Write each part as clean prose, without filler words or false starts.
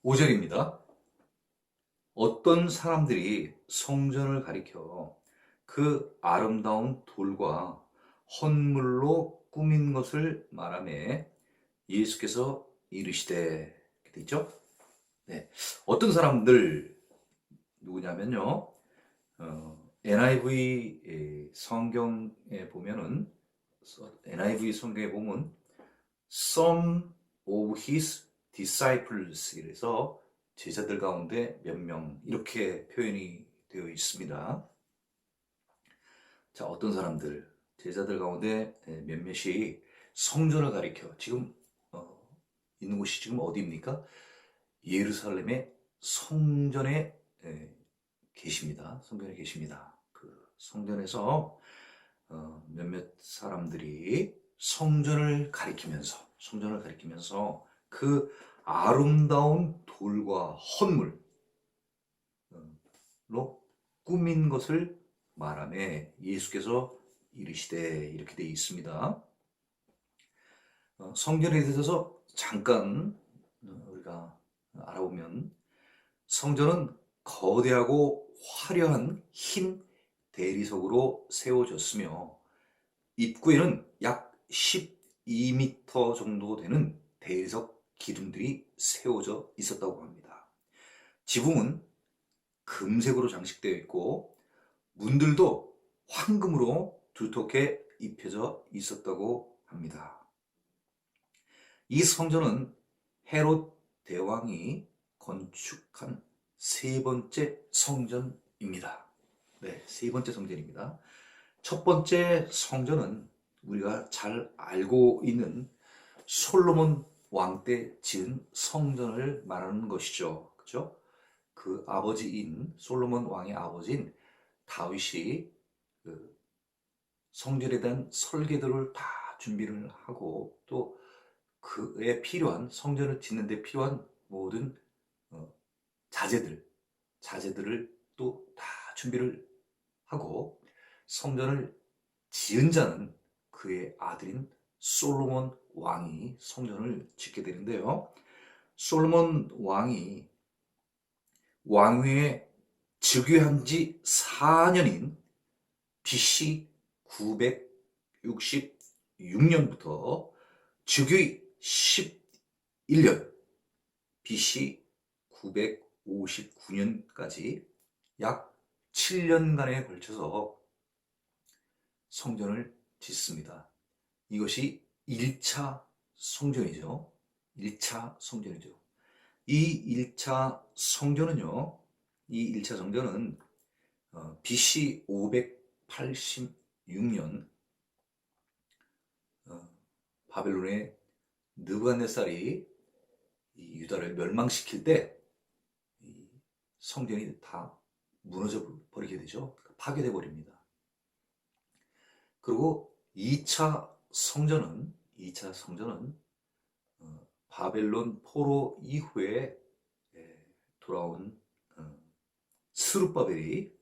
5절입니다. 어떤 사람들이 성전을 가리켜 그 아름다운 돌과 헌물로 꾸민 것을 말하며 예수께서 이르시되, 이렇게 돼 있죠? 네. 어떤 사람들 누구냐면요. NIV 성경에 보면은 NIV 성경에 보면 Some of his disciples 이래서 제자들 가운데 몇 명 이렇게 표현이 되어 있습니다. 자, 어떤 사람들 제자들 가운데 몇몇이 성전을 가리켜 지금 있는 곳이 지금 어디입니까? 예루살렘의 성전에 계십니다. 성전에 계십니다. 그 성전에서 몇몇 사람들이 성전을 가리키면서 그 아름다운 돌과 헌물로 꾸민 것을 말하며 예수께서 이르시되, 이렇게 되어 있습니다. 성전에 대해서 잠깐 우리가 알아보면, 성전은 거대하고 화려한 흰 대리석으로 세워졌으며 입구에는 약 12m 정도 되는 대리석 기둥들이 세워져 있었다고 합니다. 지붕은 금색으로 장식되어 있고 문들도 황금으로 두텁게 입혀져 있었다고 합니다. 이 성전은 헤롯 대왕이 건축한 세 번째 성전입니다. 네, 세 번째 성전입니다. 첫 번째 성전은 우리가 잘 알고 있는 솔로몬 왕 때 지은 성전을 말하는 것이죠. 그죠? 그 아버지인 솔로몬 왕의 아버지인 다윗이 그 성전에 대한 설계도를 다 준비를 하고 또 그에 필요한 성전을 짓는 데 필요한 모든 자재들을 또 다 준비를 하고 성전을 지은 자는 그의 아들인 솔로몬 왕이 성전을 짓게 되는데요. 솔로몬 왕이 왕위에 즉위한 지 4년인 BC 966년부터 즉위 11년 BC 959년까지 약 7년간에 걸쳐서 성전을 짓습니다. 이것이 1차 성전이죠. 1차 성전이죠. 이 1차 성전은요, 이 1차 성전은 BC 586년 바벨론의 느부갓네살이 이 유다를 멸망시킬 때 이 성전이 다 무너져 버리게 되죠. 파괴돼 버립니다. 그리고 2차 성전은 바벨론 포로 이후에 돌아온 스룹바벨이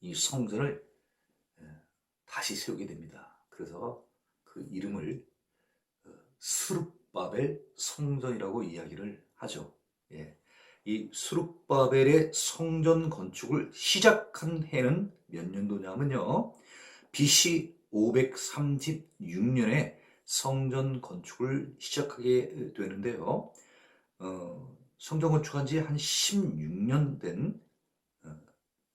이 성전을 다시 세우게 됩니다. 그래서 그 이름을 스룹바벨 성전이라고 이야기를 하죠. 예. 이 스룹바벨의 성전 건축을 시작한 해는 몇 년도냐면요. BC 536년에 성전 건축을 시작하게 되는데요. 성전 건축한 지 한 16년 된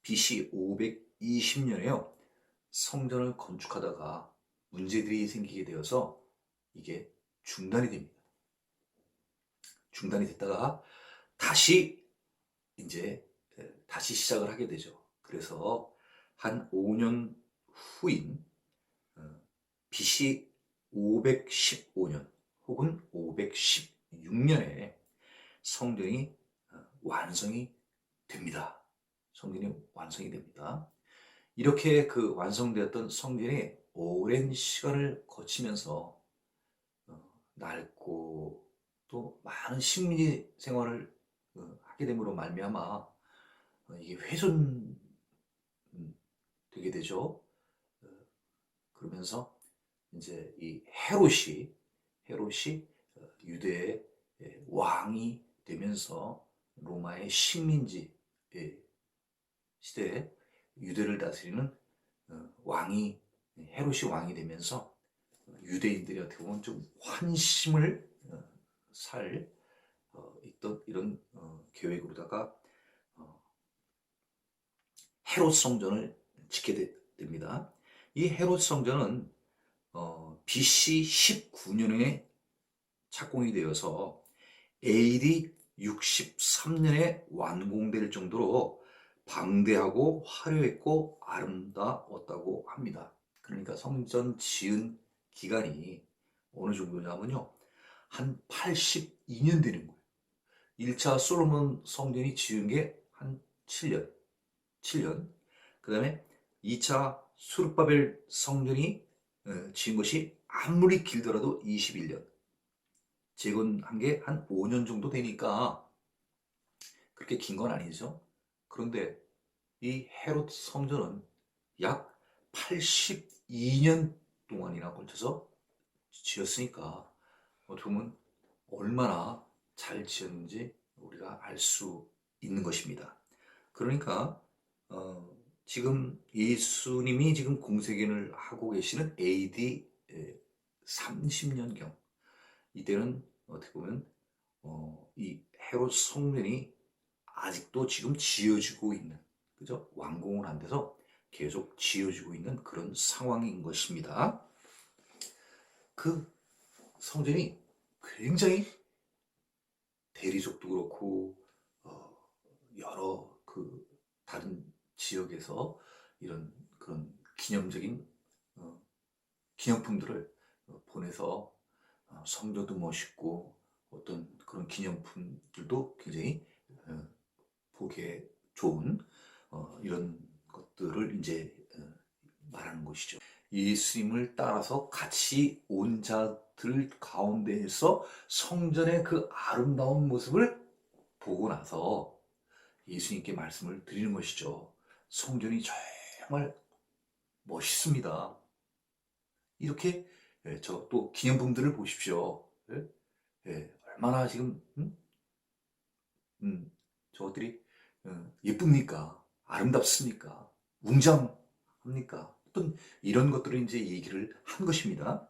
BC 520년에요. 성전을 건축하다가 문제들이 생기게 되어서 이게 중단이 됩니다. 중단이 됐다가 다시 시작을 하게 되죠. 그래서 한 5년 후인 BC 515년 혹은 516년에 성전이 완성이 됩니다. 성전이 완성이 됩니다. 이렇게 그 완성되었던 성전이 오랜 시간을 거치면서 낡고 또 많은 식민지 생활을 하게 됨으로 말미암아 이게 훼손되게 되죠. 그러면서 이제 이 헤롯이 유대의 왕이 되면서 로마의 식민지 시대에 유대를 다스리는 왕이 헤롯이 왕이 되면서 유대인들이 어떻게 보면 좀 환심을 살 있던 이런 계획으로다가 헤롯 성전을 짓게 됩니다. 이 헤롯 성전은 BC 19년에 착공이 되어서 AD 63년에 완공될 정도로 방대하고 화려했고 아름다웠다고 합니다. 그러니까 성전 지은 기간이 어느 정도냐면요, 한 82년 되는 거예요. 1차 솔로몬 성전이 지은 게 한 7년. 그 다음에 2차 수르바벨 성전이 지은 것이 아무리 길더라도 21년. 재건한 게 한 5년 정도 되니까 그렇게 긴 건 아니죠. 그런데 이 헤롯 성전은 약 82년 동안이나 걸쳐서 지었으니까 어떻게 보면 얼마나 잘 지었는지 우리가 알 수 있는 것입니다. 그러니까 지금 예수님이 지금 공생애를 하고 계시는 AD 30년경, 이때는 어떻게 보면 이 헤롯 성전이 아직도 지금 지어지고 있는, 그죠? 완공을 안 돼서 계속 지어지고 있는 그런 상황인 것입니다. 그 성전이 굉장히 대리석도 그렇고 여러 그 다른 지역에서 이런 그런 기념적인 기념품들을 보내서 성전도 멋있고 어떤 그런 기념품들도 굉장히 보기에 좋은 이런 것들을 이제 말하는 것이죠. 예수님을 따라서 같이 온 자들 가운데에서 성전의 그 아름다운 모습을 보고 나서 예수님께 말씀을 드리는 것이죠. 성전이 정말 멋있습니다. 이렇게 저 또 기념품들을 보십시오. 얼마나 지금 저것들이 예쁩니까? 아름답습니까? 웅장합니까? 어떤 이런 것들을 이제 얘기를 한 것입니다.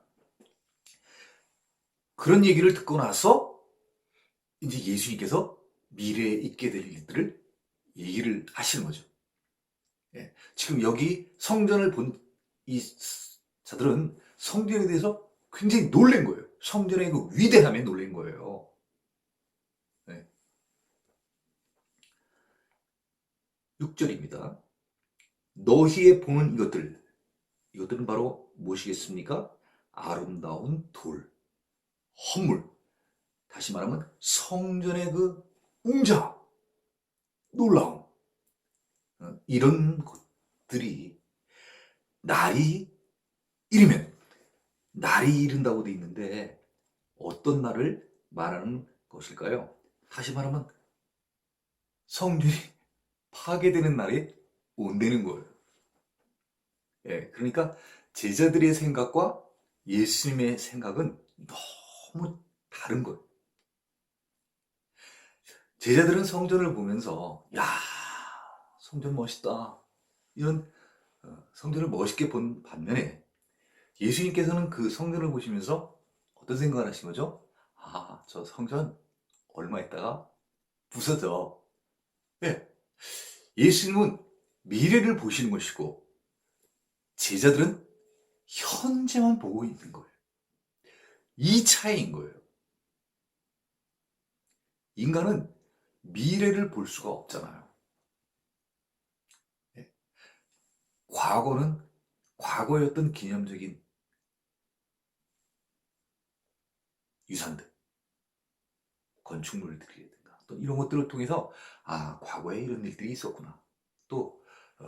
그런 얘기를 듣고 나서 이제 예수님께서 미래에 있게 될 일들을 얘기를 하시는 거죠. 지금 여기 성전을 본 이 자들은 성전에 대해서 굉장히 놀란 거예요. 성전의 그 위대함에 놀란 거예요. 6절입니다. 너희의 보는 이것들은 바로 무엇이겠습니까? 아름다운 돌, 헌물. 다시 말하면 성전의 그 웅장, 놀라움. 이런 것들이 날이 이른다고 돼 있는데 어떤 날을 말하는 것일까요? 다시 말하면 성전이 파괴되는 날이 온다는 거예요. 그러니까 제자들의 생각과 예수님의 생각은 너무 다른 거예요. 제자들은 성전을 보면서 야, 성전 멋있다, 이런 성전을 멋있게 본 반면에 예수님께서는 그 성전을 보시면서 어떤 생각을 하신 거죠? 아, 저 성전 얼마 있다가 부서져. 예수님은 미래를 보시는 것이고 제자들은 현재만 보고 있는 거예요. 이 차이인 거예요. 인간은 미래를 볼 수가 없잖아요. 과거는 과거의 어떤 기념적인 유산들, 건축물들이라든가 또 이런 것들을 통해서 아, 과거에 이런 일들이 있었구나. 또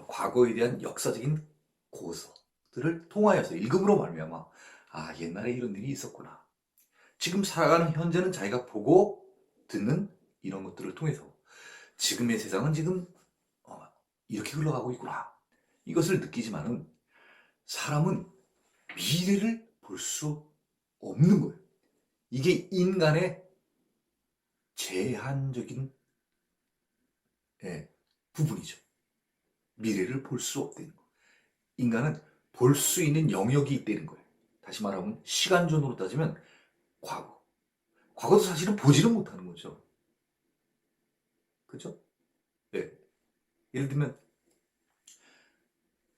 과거에 대한 역사적인 고서들을 통하여서 읽음으로 말미암아 아, 옛날에 이런 일이 있었구나. 지금 살아가는 현재는 자기가 보고 듣는 이런 것들을 통해서 지금의 세상은 지금 이렇게 흘러가고 있구나. 이것을 느끼지만은 사람은 미래를 볼 수 없는 거예요. 이게 인간의 제한적인 부분이죠. 미래를 볼 수 없다는 거. 인간은 볼 수 있는 영역이 있다는 거예요. 다시 말하면 시간전으로 따지면 과거. 과거도 사실은 보지는 못하는 거죠. 그죠? 예. 예를 들면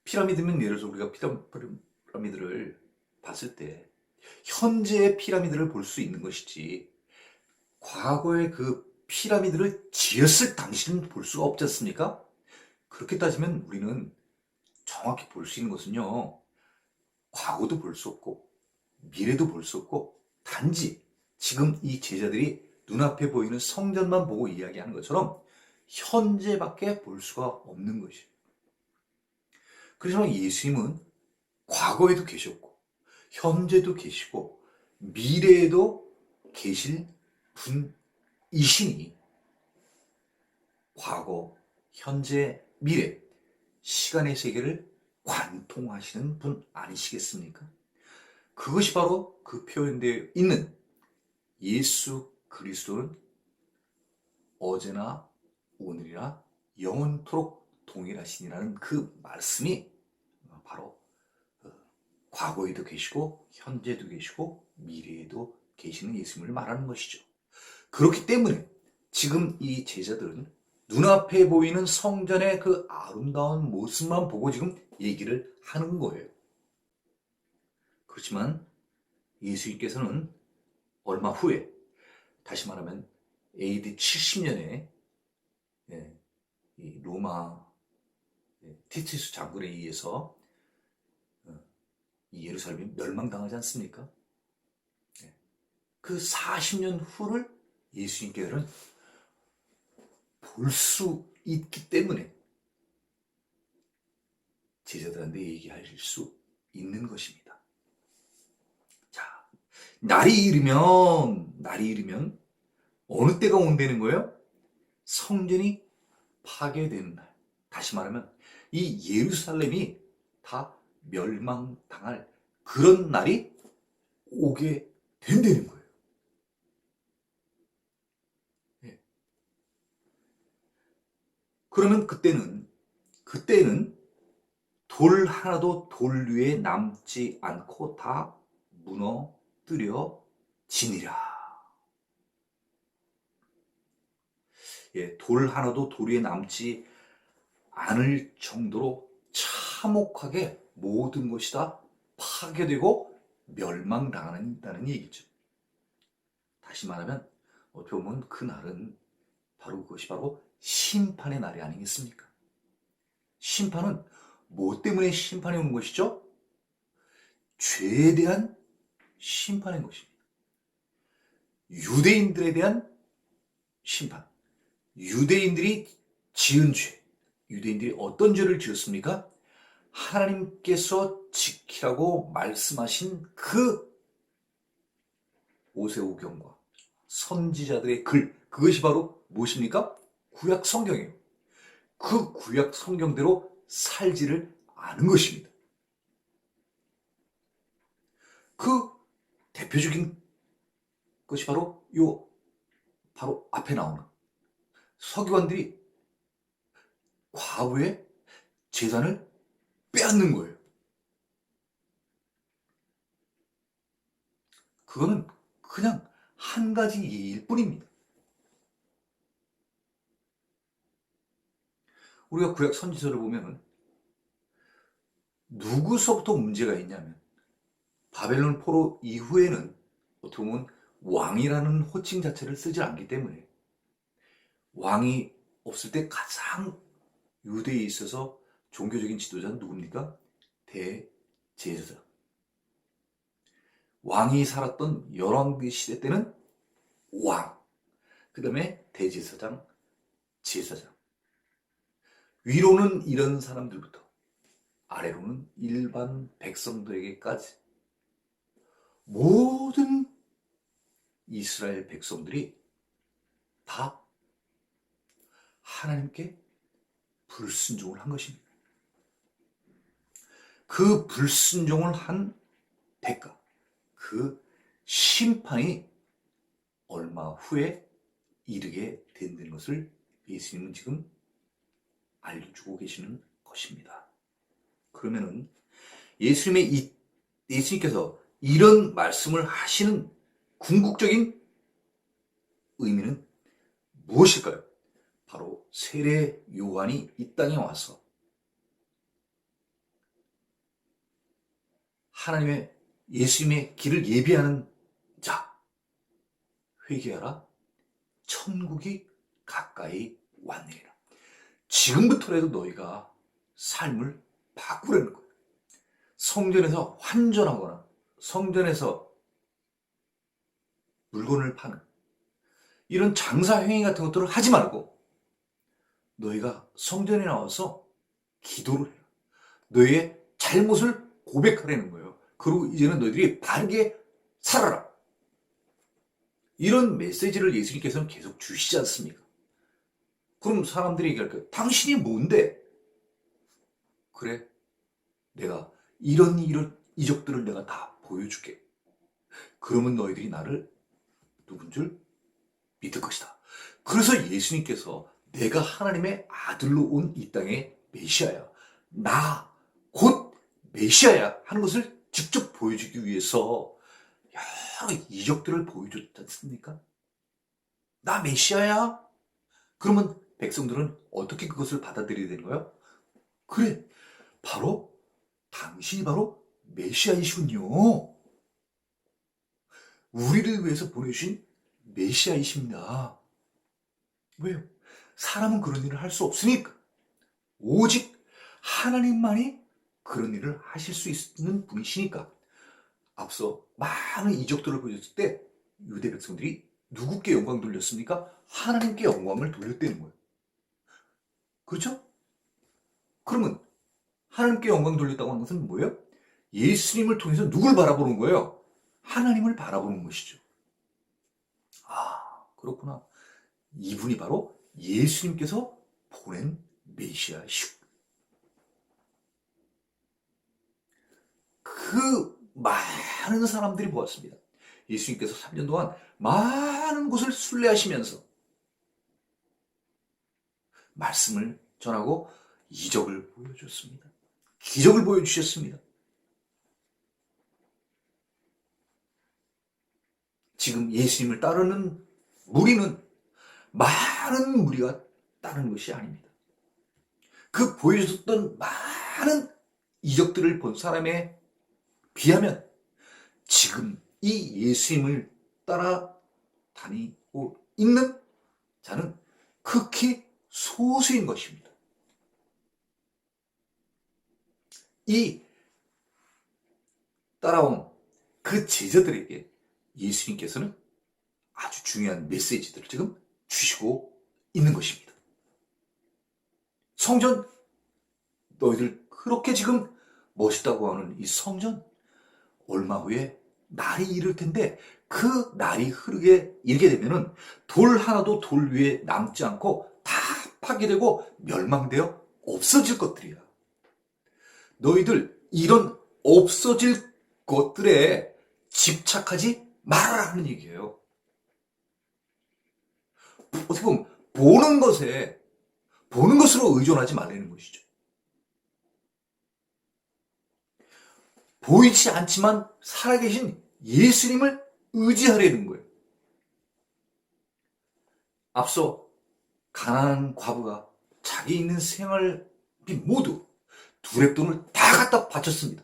피라미드면 예를 들어서 우리가 피라미드를 봤을 때 현재의 피라미드를 볼 수 있는 것이지 과거의 그 피라미드를 지었을 당시는 볼 수가 없지 않습니까? 그렇게 따지면 우리는 정확히 볼 수 있는 것은요, 과거도 볼 수 없고 미래도 볼 수 없고 단지 지금 이 제자들이 눈앞에 보이는 성전만 보고 이야기하는 것처럼 현재밖에 볼 수가 없는 것이에요. 그렇지만 예수님은 과거에도 계셨고 현재도 계시고 미래에도 계실 분이시니 과거, 현재, 미래 시간의 세계를 관통하시는 분 아니시겠습니까? 그것이 바로 그 표현되어 있는 예수 그리스도는 어제나 오늘이나 영원토록 동일하시니라는 그 말씀이 바로 과거에도 계시고 현재도 계시고 미래에도 계시는 예수님을 말하는 것이죠. 그렇기 때문에 지금 이 제자들은 눈앞에 보이는 성전의 그 아름다운 모습만 보고 지금 얘기를 하는 거예요. 그렇지만 예수님께서는 얼마 후에, 다시 말하면 AD 70년에 이 로마 티투스 장군에 의해서 이 예루살렘이 멸망당하지 않습니까? 그 40년 후를 예수님께서는 볼 수 있기 때문에 제자들한테 얘기할 수 있는 것입니다. 자, 날이 이르면 어느 때가 온다는 거예요? 성전이 파괴되는 날. 다시 말하면 이 예루살렘이 다 멸망당할 그런 날이 오게 된다는 거예요. 네. 그러면 그때는 돌 하나도 돌 위에 남지 않고 다 무너뜨려지니라. 돌 하나도 돌 위에 남지 않을 정도로 참혹하게 모든 것이 다 파괴되고 멸망당한다는 얘기죠. 다시 말하면 어떻게 보면 그 날은 바로 그것이 바로 심판의 날이 아니겠습니까? 심판은 뭐 때문에 심판이 오는 것이죠? 죄에 대한 심판인 것입니다. 유대인들에 대한 심판. 유대인들이 지은 죄. 유대인들이 어떤 죄를 지었습니까? 하나님께서 지키라고 말씀하신 그 오세오경과 선지자들의 글, 그것이 바로 무엇입니까? 구약 성경이에요. 그 구약 성경대로 살지를 않은 것입니다. 그 대표적인 것이 바로 바로 앞에 나오는 서기관들이 과부의 재산을 빼앗는 거예요. 그거는 그냥 한 가지 예일 뿐입니다. 우리가 구약 선지서를 보면 누구서부터 문제가 있냐면 바벨론 포로 이후에는 어떻게 보면 왕이라는 호칭 자체를 쓰지 않기 때문에 왕이 없을 때 가장 유대에 있어서 종교적인 지도자는 누굽니까? 대제사장. 왕이 살았던 열왕기 시대 때는 왕, 그 다음에 대제사장, 제사장. 위로는 이런 사람들부터 아래로는 일반 백성들에게까지 모든 이스라엘 백성들이 다 하나님께 불순종을 한 것입니다. 그 불순종을 한 대가, 그 심판이 얼마 후에 이르게 된다는 것을 예수님은 지금 알려주고 계시는 것입니다. 그러면은 예수님께서 이런 말씀을 하시는 궁극적인 의미는 무엇일까요? 바로 세례 요한이 이 땅에 와서 예수님의 길을 예비하는 자, 회개하라, 천국이 가까이 왔느니라. 지금부터라도 너희가 삶을 바꾸라는 거예요. 성전에서 환전하거나 성전에서 물건을 파는 이런 장사 행위 같은 것들을 하지 말고 너희가 성전에 나와서 기도를 해라. 너희의 잘못을 고백하라는 거예요. 그리고 이제는 너희들이 바르게 살아라. 이런 메시지를 예수님께서는 계속 주시지 않습니까? 그럼 사람들이 얘기할 거예요. 당신이 뭔데? 그래, 내가 이런 이적들을 내가 다 보여줄게. 그러면 너희들이 나를 누군 줄 믿을 것이다. 그래서 예수님께서 내가 하나님의 아들로 온 이 땅의 메시아야, 나 곧 메시아야 하는 것을 직접 보여주기 위해서 여러 이적들을 보여줬지 않습니까? 나 메시아야? 그러면 백성들은 어떻게 그것을 받아들여야 되는 거예요? 그래, 당신이 바로 메시아이시군요. 우리를 위해서 보내주신 메시아이십니다. 왜요? 사람은 그런 일을 할 수 없으니까. 오직 하나님만이 그런 일을 하실 수 있는 분이시니까. 앞서 많은 이적들을 보여줬을 때 유대 백성들이 누구께 영광 돌렸습니까? 하나님께 영광을 돌렸다는 거예요. 그렇죠? 그러면 하나님께 영광 돌렸다고 하는 것은 뭐예요? 예수님을 통해서 누굴 바라보는 거예요? 하나님을 바라보는 것이죠. 아, 그렇구나. 이분이 바로 예수님께서 보낸 메시아시고, 그 많은 사람들이 보았습니다. 예수님께서 3년 동안 많은 곳을 순례하시면서 말씀을 전하고 이적을 보여줬습니다. 기적을 보여주셨습니다. 지금 예수님을 따르는 무리는 많은 무리가 따르는 것이 아닙니다. 그 보여줬던 많은 이적들을 본 사람에 비하면 지금 이 예수님을 따라다니고 있는 자는 극히 소수인 것입니다. 이 따라온 그 제자들에게 예수님께서는 아주 중요한 메시지들을 지금 주시고 있는 것입니다. 성전, 너희들 그렇게 지금 멋있다고 하는 이 성전, 얼마 후에 날이 이를 텐데 그 날이 이르게 되면은 돌 하나도 돌 위에 남지 않고 다 파괴되고 멸망되어 없어질 것들이야. 너희들 이런 없어질 것들에 집착하지 말아라 하는 얘기예요. 어떻게 보면 보는 것으로 의존하지 말라는 것이죠. 보이지 않지만 살아계신 예수님을 의지하려는 거예요. 앞서 가난한 과부가 자기 있는 생활비 모두 두렙돈을 다 갖다 바쳤습니다.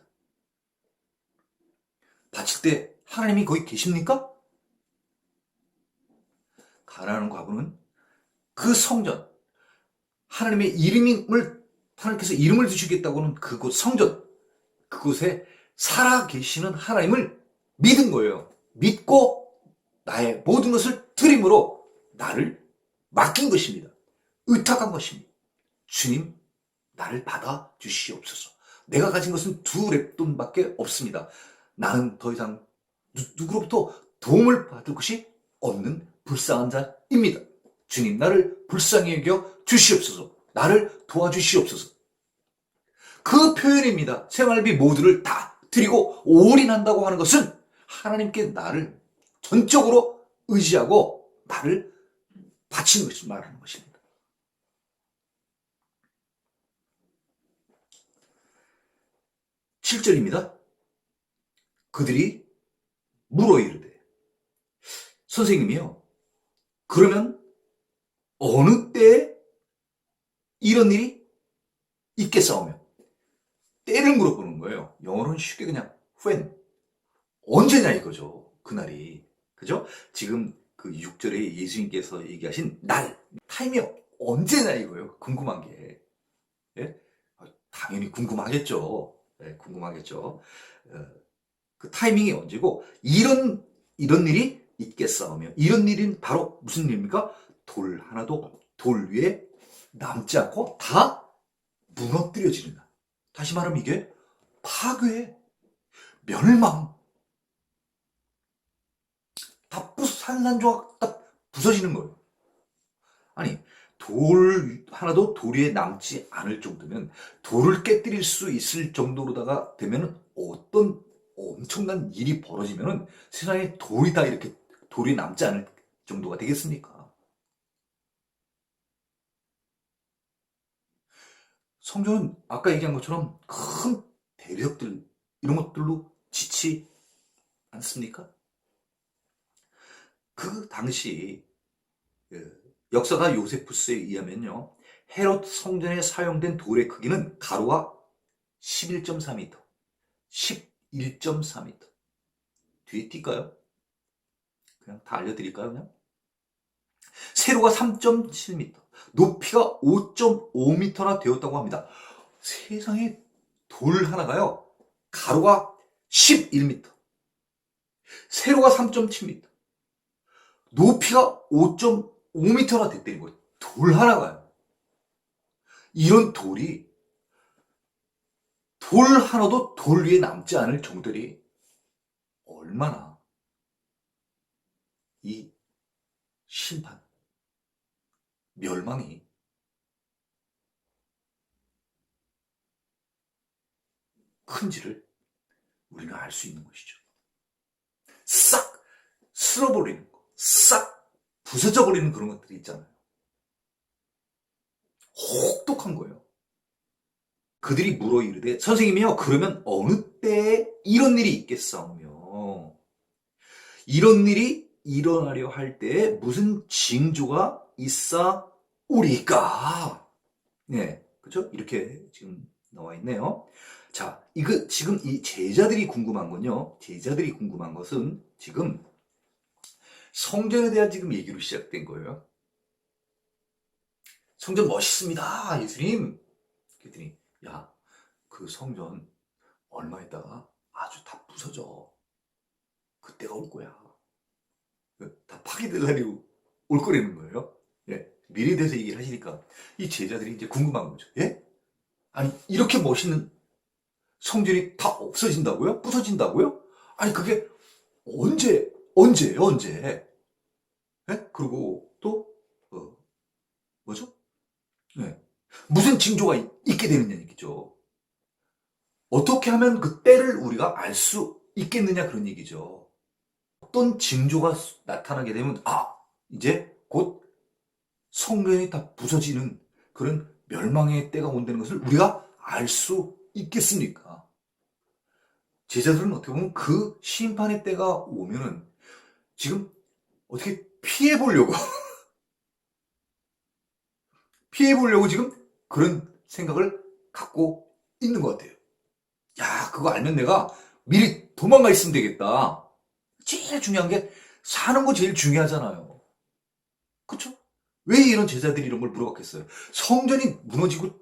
바칠 때 하나님이 거기 계십니까? 가난한 과부는 그 성전, 하나님께서 이름을 주시겠다고는 그곳 성전, 그곳에 살아계시는 하나님을 믿은 거예요. 믿고 나의 모든 것을 드림으로 나를 맡긴 것입니다. 의탁한 것입니다. 주님, 나를 받아 주시옵소서. 내가 가진 것은 2렙돈밖에 없습니다. 나는 더 이상 누구로부터 도움을 받을 것이 없는 불쌍한 자입니다. 주님, 나를 불쌍히 여겨 주시옵소서. 나를 도와주시옵소서. 그 표현입니다. 생활비 모두를 다 드리고 올인한다고 하는 것은 하나님께 나를 전적으로 의지하고 나를 바치는 것을 말하는 것입니다. (7절입니다) 그들이 물어 이르되 선생님이요, 그러면 어느 때에 이런 일이 있겠사오며, 때를 물어보는 거예요. 영어로는 쉽게 그냥 when, 언제냐 이거죠. 그날이. 그죠? 지금 그 6절에 예수님께서 얘기하신 날, 타임이 언제냐 이거예요. 궁금한 게. 예? 당연히 궁금하겠죠. 예, 궁금하겠죠. 그 타이밍이 언제고, 이런 일이 있겠사오며, 이런 일은 바로 무슨 일입니까? 돌 하나도 돌 위에 남지 않고 다 무너뜨려지는 날. 다시 말하면 이게 파괴, 멸망, 다 산산조각 딱 부서지는 거예요. 아니, 돌 하나도 돌 위에 남지 않을 정도면, 돌을 깨뜨릴 수 있을 정도로다가 되면 어떤 엄청난 일이 벌어지면은 세상에 돌이 다 이렇게 돌이 남지 않을 정도가 되겠습니까? 성전은 아까 얘기한 것처럼 큰 대리석들, 이런 것들로 지치 않습니까? 그 당시 역사가 요세푸스에 의하면요, 헤롯 성전에 사용된 돌의 크기는 가로가 11.4m, 11.4m. 뒤에 뛸까요? 그냥 다 알려드릴까요? 그냥? 세로가 3.7m, 높이가 5.5m나 되었다고 합니다. 세상에 돌 하나가요, 가로가 11m, 세로가 3.7m, 높이가 5.5m나 됐다는 거예요. 돌 하나가요. 이런 돌이, 돌 하나도 돌 위에 남지 않을 정도리 얼마나 이 심판, 멸망이 큰지를 우리는 알 수 있는 것이죠. 싹 쓸어버리는 거, 싹 부서져버리는 그런 것들이 있잖아요. 혹독한 거예요. 그들이 물어 이르되 선생님이요, 그러면 어느 때에 이런 일이 있겠사오며, 이런 일이 일어나려 할 때에 무슨 징조가 있사오리까? 네, 그렇죠? 이렇게 지금 나와 있네요. 자, 이거 지금 이 제자들이 궁금한 건요, 제자들이 궁금한 것은 지금 성전에 대한 지금 얘기로 시작된 거예요. 성전 멋있습니다, 예수님. 그랬더니, 야, 그 성전 얼마 있다가 아주 다 부서져. 그때가 올 거야. 다 파괴될 날이 올 거라는 거예요. 예, 미래에 대해서 얘기를 하시니까 이 제자들이 이제 궁금한 거죠. 예? 아니, 이렇게 멋있는 성전이 다 없어진다고요? 부서진다고요? 아니, 그게 언제예요, 언제? 예? 그리고 또, 뭐죠? 네. 무슨 징조가 있게 되느냐 얘기죠. 어떻게 하면 그 때를 우리가 알 수 있겠느냐 그런 얘기죠. 어떤 징조가 나타나게 되면, 아, 이제 곧 성전이 다 부서지는 그런 멸망의 때가 온다는 것을 우리가 알 수 있겠습니까? 제자들은 어떻게 보면 그 심판의 때가 오면은 지금 어떻게 피해보려고 지금 그런 생각을 갖고 있는 것 같아요. 야, 그거 알면 내가 미리 도망가 있으면 되겠다. 제일 중요한 게 사는 거 제일 중요하잖아요. 그쵸? 왜 이런 제자들이 이런 걸 물어봤겠어요? 성전이 무너지고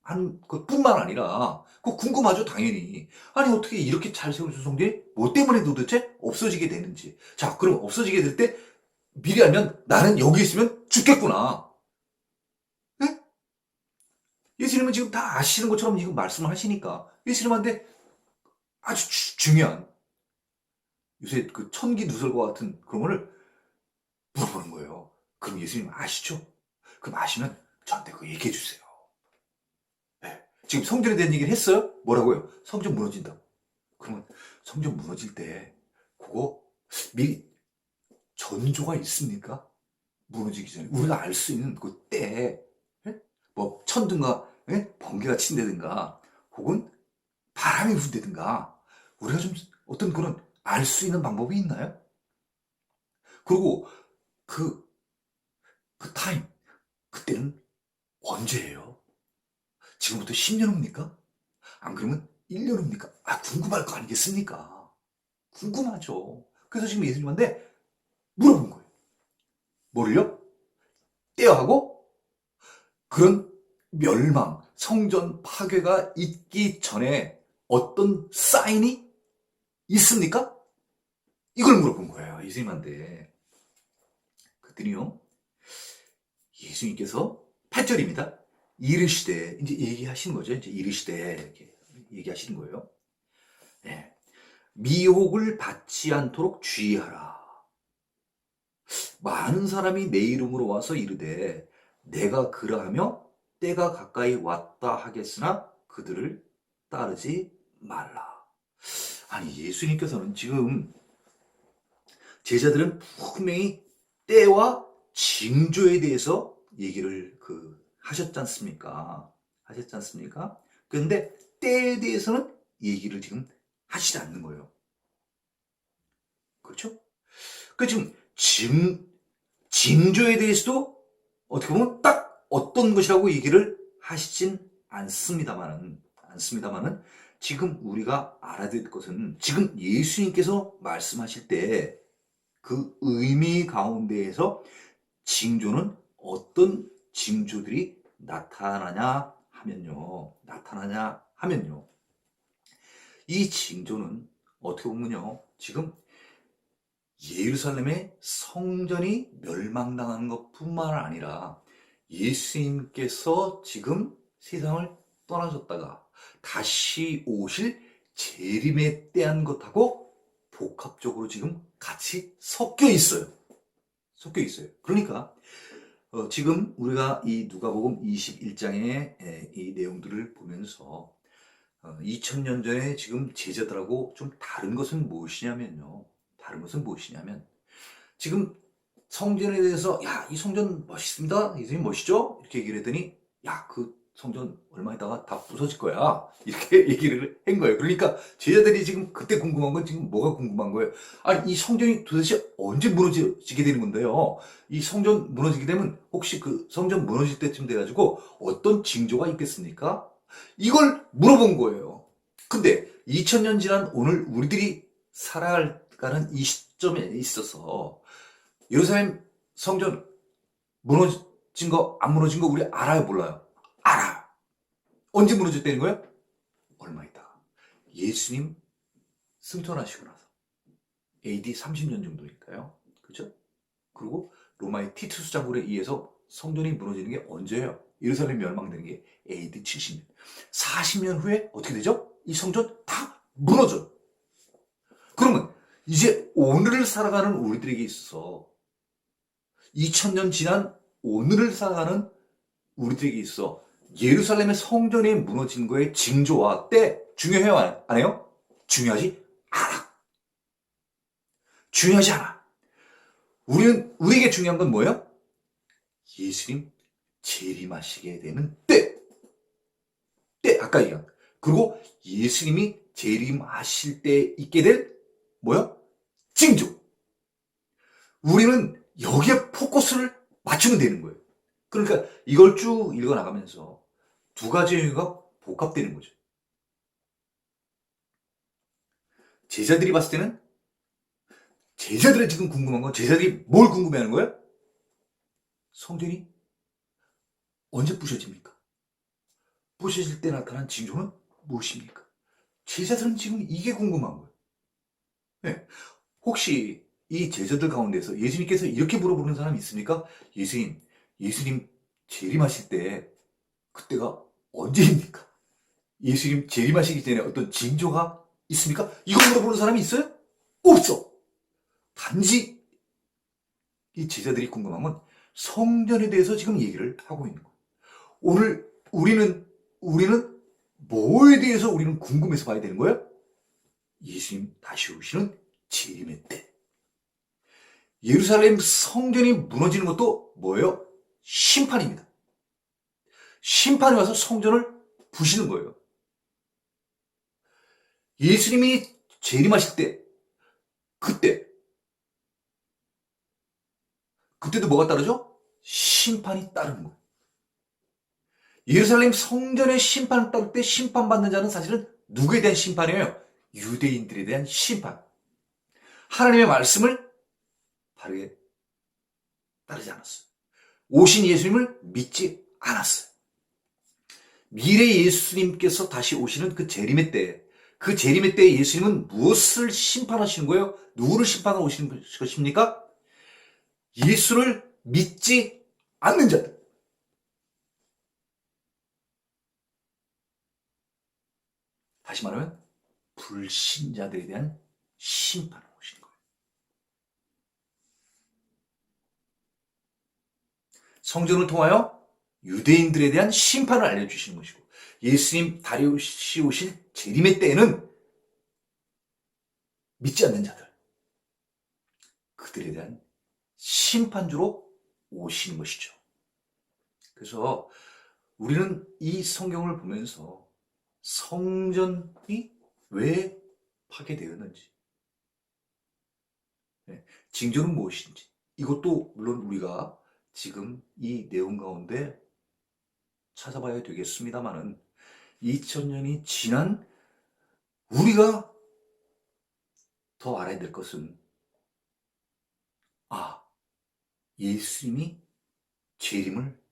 한 것뿐만 아니라 그거 궁금하죠, 당연히. 아니, 어떻게 이렇게 잘 세워진 성전이 뭐 때문에 도대체 없어지게 되는지. 자, 그럼 없어지게 될 때 미리 알면 나는 여기 있으면 죽겠구나. 네? 예수님은 지금 다 아시는 것처럼 지금 말씀을 하시니까 예수님한테 아주 중요한, 요새 그 천기누설과 같은 그런 거를 물어보는 거예요. 그럼 예수님 아시죠? 그럼 아시면 저한테 그거 얘기해 주세요. 네. 지금 성전에 대한 얘기를 했어요? 뭐라고요? 성전 무너진다고. 그러면 성전 무너질 때 그거 미리 전조가 있습니까? 무너지기 전에 우리가 알 수 있는 그 때, 예? 뭐 천둥과 예? 번개가 친다든가 혹은 바람이 분다든가 우리가 좀 어떤 그런 알 수 있는 방법이 있나요? 그리고 그, 그 타임, 그때는 언제예요? 지금부터 10년 후입니까? 안 그러면 1년 후입니까? 아, 궁금할 거 아니겠습니까? 궁금하죠. 그래서 지금 예수님한테 물어본 거예요. 뭐를요? 떼어하고 그런 멸망, 성전 파괴가 있기 전에 어떤 사인이 있습니까? 이걸 물어본 거예요. 예수님한테. 그랬더니요. 예수님께서 8절입니다. 이르시되 이제 얘기하시는 거죠. 이제 이르시되 이렇게 얘기하시는 거예요. 네. 미혹을 받지 않도록 주의하라. 많은 사람이 내 이름으로 와서 이르되 내가 그러하며 때가 가까이 왔다 하겠으나 그들을 따르지 말라. 아니 예수님께서는 지금 제자들은 분명히 때와 징조에 대해서 얘기를 하셨지 않습니까? 하셨지 않습니까? 그런데 때에 대해서는 얘기를 지금 하시지 않는 거예요. 그렇죠? 그 지금 징조에 대해서도 어떻게 보면 딱 어떤 것이라고 얘기를 하시진 않습니다만은 지금 우리가 알아야 될 것은 지금 예수님께서 말씀하실 때 그 의미 가운데에서 징조는 어떤 징조들이 나타나냐 하면요. 이 징조는 어떻게 보면요. 지금 예루살렘의 성전이 멸망당하는 것뿐만 아니라 예수님께서 지금 세상을 떠나셨다가 다시 오실 재림에 대한 것하고 복합적으로 지금 같이 섞여 있어요. 그러니까 지금 우리가 이 누가복음 21장의 이 내용들을 보면서 2000년 전에 지금 제자들하고 좀 다른 것은 무엇이냐면요. 지금 성전에 대해서 야, 이 성전 멋있습니다. 예수님 멋있죠? 이렇게 얘기를 했더니 야, 그 성전 얼마 있다가 다 부서질 거야. 이렇게 얘기를 한 거예요. 그러니까 제자들이 지금 그때 궁금한 건 지금 뭐가 궁금한 거예요? 아니, 이 성전이 도대체 언제 무너지게 되는 건데요? 이 성전 무너지게 되면 혹시 그 성전 무너질 때쯤 돼가지고 어떤 징조가 있겠습니까? 이걸 물어본 거예요. 근데 2000년 지난 오늘 우리들이 살아가는 이 시점에 있어서 예루살렘 성전 무너진 거, 안 무너진 거 우리 알아요, 몰라요? 알아요. 언제 무너졌다는 거예요? 얼마 있다가. 예수님 승천하시고 나서. AD 30년 정도니까요. 그죠? 그리고 로마의 티투스 장군에 의해서 성전이 무너지는 게 언제예요? 예루살렘 멸망되는 게 AD 70년. 40년 후에 어떻게 되죠? 이 성전 다 무너져요. 그러면 이제 오늘을 살아가는 우리들에게 있어서 2000년 지난 오늘을 살아가는 우리들에게 있어 예루살렘의 성전이 무너진 거의 징조와 때 중요해요? 안 해요? 중요하지 않아. 우리에게 중요한 건 뭐예요? 예수님 재림하시게 되는 때. 아까 얘기한. 그리고 예수님이 재림하실 때 있게 될 뭐야? 징조. 우리는 여기에 포커스를 맞추면 되는 거예요. 그러니까 이걸 쭉 읽어나가면서 두 가지 의미가 복합되는 거죠. 제자들이 봤을 때는 제자들이 지금 궁금한 건 제자들이 뭘 궁금해하는 거예요? 성전이 언제 부셔집니까? 부셔질 때 나타난 징조는 무엇입니까? 제자들은 지금 이게 궁금한 거예요. 네. 혹시 이 제자들 가운데서 예수님께서 이렇게 물어보는 사람이 있습니까? 예수님 재림하실 때 그때가 언제입니까? 예수님 재림하시기 전에 어떤 징조가 있습니까? 이걸 물어보는 사람이 있어요? 없어. 단지 이 제자들이 궁금한 건 성전에 대해서 지금 얘기를 하고 있는 거예요. 오늘 우리는 뭐에 대해서 우리는 궁금해서 봐야 되는 거예요? 예수님 다시 오시는 재림의 때. 예루살렘 성전이 무너지는 것도 뭐예요? 심판입니다. 심판이 와서 성전을 부시는 거예요. 예수님이 재림하실 때, 그때도 뭐가 따르죠? 심판이 따르는 거예요. 예루살렘 성전의 심판을 따를 때 심판받는 자는 사실은 누구에 대한 심판이에요? 유대인들에 대한 심판. 하나님의 말씀을 바르게 따르지 않았어요. 오신 예수님을 믿지 않았어요. 미래 예수님께서 다시 오시는 그 재림의 때, 그 재림의 때 예수님은 무엇을 심판하시는 거예요? 누구를 심판하러 오시는 것입니까? 예수를 믿지 않는 자들. 다시 말하면 불신자들에 대한 심판을 오시는 거예요. 성전을 통하여 유대인들에 대한 심판을 알려주시는 것이고, 예수님 다시 오실 재림의 때에는 믿지 않는 자들, 그들에 대한 심판주로 오시는 것이죠. 그래서 우리는 이 성경을 보면서 성전이 왜 파괴되었는지, 징조는 무엇인지, 이것도 물론 우리가 지금 이 내용 가운데 찾아봐야 되겠습니다만은 2000년이 지난 우리가 더 알아야 될 것은, 예수님이 재림을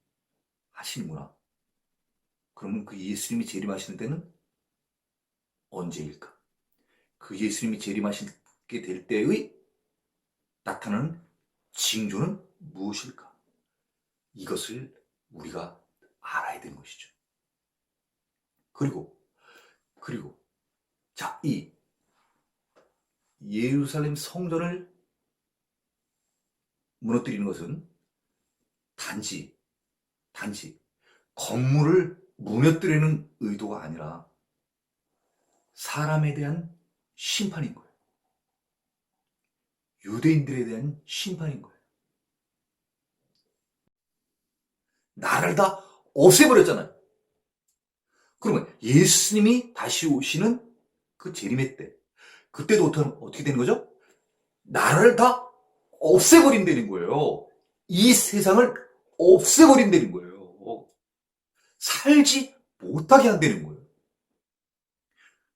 하시는구나. 그러면 그 예수님이 재림하시는 때는 언제일까? 그 예수님이 재림하시게 될 때의 나타나는 징조는 무엇일까? 이것을 우리가 알아야 되는 것이죠. 그리고 자, 이 예루살렘 성전을 무너뜨리는 것은 단지 건물을 무너뜨리는 의도가 아니라 사람에 대한 심판인 거예요. 유대인들에 대한 심판인 거예요. 나를 다 없애버렸잖아요. 그러면 예수님이 다시 오시는 그 재림의 때, 그때도 어떻게 되는 거죠? 나를 다 없애버린다는 거예요. 이 세상을 없애버린다는 거예요. 살지 못하게 한다는 거예요.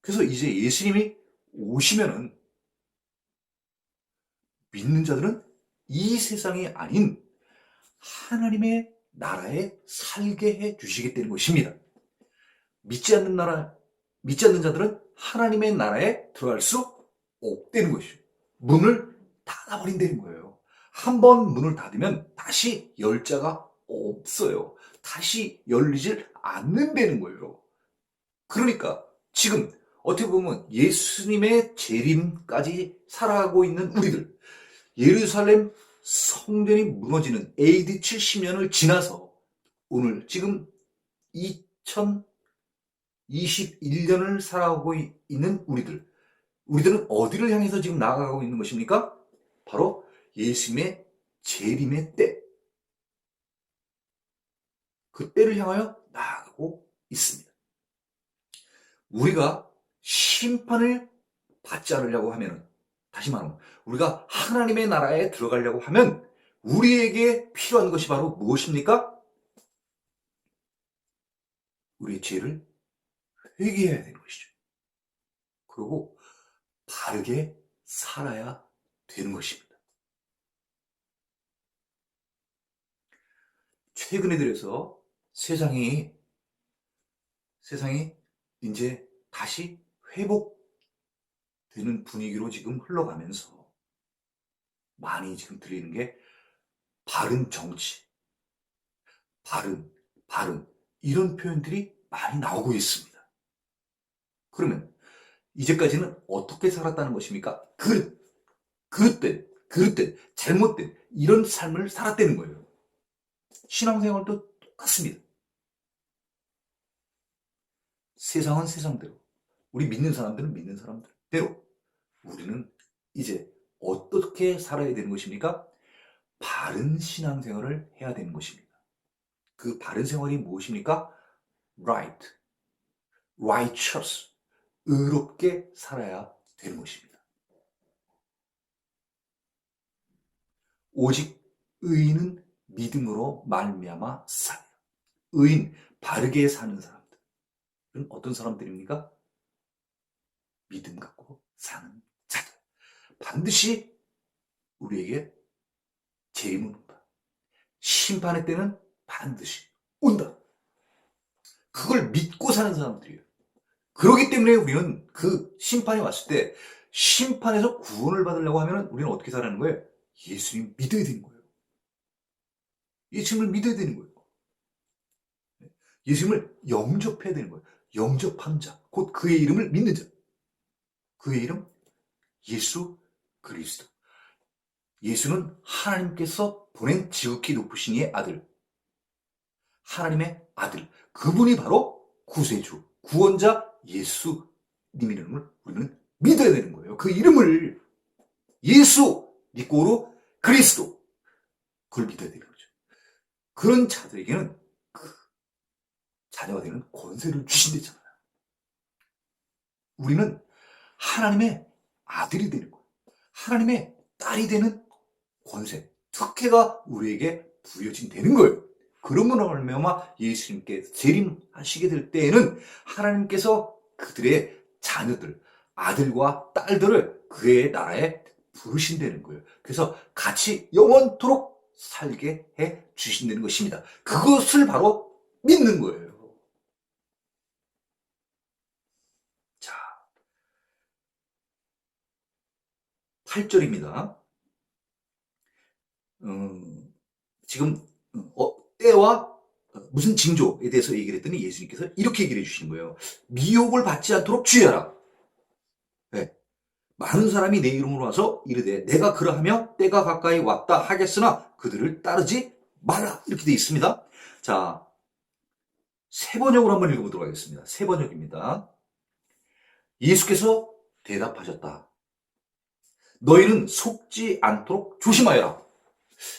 그래서 이제 예수님이 오시면은 믿는 자들은 이 세상이 아닌 하나님의 나라에 살게 해 주시겠다는 것입니다. 믿지 않는 자들은 하나님의 나라에 들어갈 수 없다는 것이죠. 문을 닫아버린다는 거예요. 한번 문을 닫으면 다시 열 자가 없어요. 다시 열리질 않는다는 거예요. 그러니까 지금 어떻게 보면 예수님의 재림까지 살아가고 있는 우리들, 예루살렘 성전이 무너지는 AD 70년을 지나서 오늘 지금 2021년을 살아가고 있는 우리들은 어디를 향해서 지금 나아가고 있는 것입니까? 바로 예수님의 재림의 때, 그 때를 향하여 나아가고 있습니다. 우리가 심판을 받지 않으려고 하면, 다시 말하면 우리가 하나님의 나라에 들어가려고 하면 우리에게 필요한 것이 바로 무엇입니까? 우리의 죄를 회개해야 되는 것이죠. 그리고 바르게 살아야 되는 것입니다. 최근에 들어서 세상이 이제 다시 회복되는 분위기로 지금 흘러가면서 많이 지금 들리는 게 바른 정치, 바른, 이런 표현들이 많이 나오고 있습니다. 그러면 이제까지는 어떻게 살았다는 것입니까? 그릇된, 잘못된 이런 삶을 살았다는 거예요. 신앙생활도 똑같습니다. 세상은 세상대로, 우리 믿는 사람들은 믿는 사람대로, 우리는 이제 어떻게 살아야 되는 것입니까? 바른 신앙생활을 해야 되는 것입니다. 그 바른 생활이 무엇입니까? right, righteous, 의롭게 살아야 되는 것입니다. 오직 의인은 믿음으로 말미암아 살아요. 의인, 바르게 사는 사람들은 어떤 사람들입니까? 믿음 갖고 사는 자들. 반드시 우리에게 재림은 온다. 심판의 때는 반드시 온다. 그걸 믿고 사는 사람들이에요. 그렇기 때문에 우리는 그 심판이 왔을 때 심판에서 구원을 받으려고 하면 우리는 어떻게 살아야 하는 거예요? 예수님 믿어야 되는 거예요. 예수님을 믿어야 되는 거예요. 예수님을 영접해야 되는 거예요. 영접한 자, 곧 그의 이름을 믿는 자. 그의 이름 예수 그리스도. 예수는 하나님께서 보낸 지극히 높으신 이의 아들. 하나님의 아들. 그분이 바로 구세주, 구원자 예수님이라는 걸 우리는 믿어야 되는 거예요. 그 이름을 예수, 니꼬로 그리스도. 그걸 믿어야 되는 거죠. 그런 자들에게는 그 자녀가 되는 권세를 주신대잖아요. 우리는 하나님의 아들이 되는 거예요. 하나님의 딸이 되는 권세, 특혜가 우리에게 부여진 되는 거예요. 그러므로 말미암아 예수님께 재림하시게 될 때에는 하나님께서 그들의 자녀들, 아들과 딸들을 그의 나라에 부르신다는 거예요. 그래서 같이 영원토록 살게 해 주신다는 것입니다. 그것을 바로 믿는 거예요. 자, 8절입니다. 지금 때와 무슨 징조에 대해서 얘기를 했더니 예수님께서 이렇게 얘기를 해주시는 거예요. 미혹을 받지 않도록 주의하라. 네. 많은 사람이 내 이름으로 와서 이르되 내가 그러하며 때가 가까이 왔다 하겠으나 그들을 따르지 말라. 이렇게 되어 있습니다. 자, 세 번역으로 한번 읽어보도록 하겠습니다. 세 번역입니다. 예수께서 대답하셨다. 너희는 속지 않도록 조심하여라.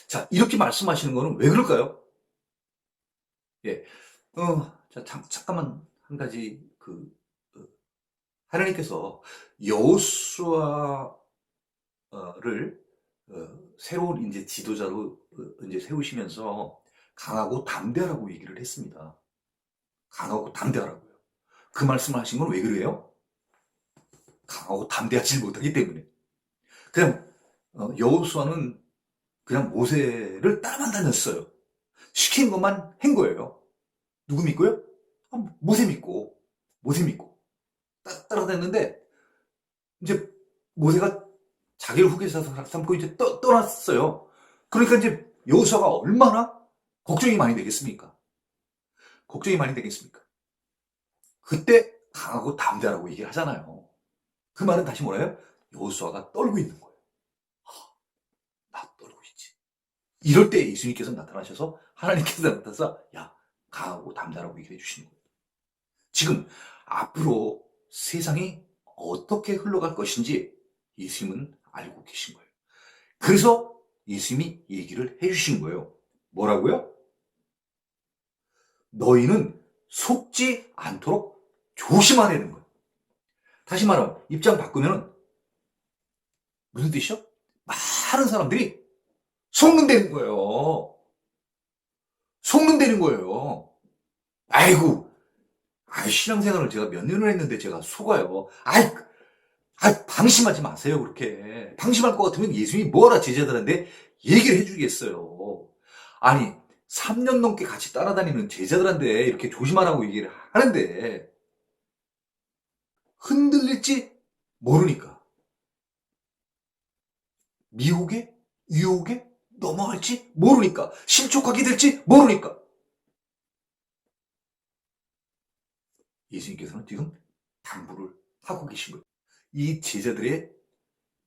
자, 이렇게 말씀하시는 거는 왜 그럴까요? 예. 자, 잠깐만, 한 가지, 하나님께서 여호수아를, 새로운 이제 지도자로 이제 세우시면서 강하고 담대하라고 얘기를 했습니다. 강하고 담대하라고요. 그 말씀을 하신 건 왜 그래요? 강하고 담대하지 못하기 때문에. 그냥, 여호수아는 그냥 모세를 따라만 다녔어요. 시킨 것만 한 거예요. 누구 믿고요? 모세 믿고, 모세 믿고. 따라다녔는데, 이제 모세가 자기를 후계자 삼고 이제 떠났어요. 그러니까 이제 여호수아가 얼마나 걱정이 많이 되겠습니까? 걱정이 많이 되겠습니까? 그때 강하고 담대하라고 얘기를 하잖아요. 그 말은 다시 뭐래요? 여호수아가 떨고 있는 거예요. 나 떨고 있지. 이럴 때 예수님께서 나타나셔서 하나님께서 나타나서 야, 강하고 담대하라고 얘기를 해주시는 거예요. 지금 앞으로 세상이 어떻게 흘러갈 것인지 예수님은 알고 계신 거예요. 그래서 예수님이 얘기를 해주신 거예요. 뭐라고요? 너희는 속지 않도록 조심하라는 거예요. 다시 말하면 입장 바꾸면 무슨 뜻이죠? 많은 사람들이 속는다는 거예요. 속는다는 거예요. 아이고, 신앙생활을 제가 몇 년을 했는데 제가 속아요. 방심하지 마세요, 그렇게. 방심할 것 같으면 예수님이 뭐하라 제자들한테 얘기를 해주겠어요. 아니, 3년 넘게 같이 따라다니는 제자들한테 이렇게 조심하라고 얘기를 하는데, 흔들릴지 모르니까. 미혹에, 유혹에 넘어갈지 모르니까. 실족하게 될지 모르니까. 예수님께서는 지금 당부를 하고 계신 거예요. 이 제자들의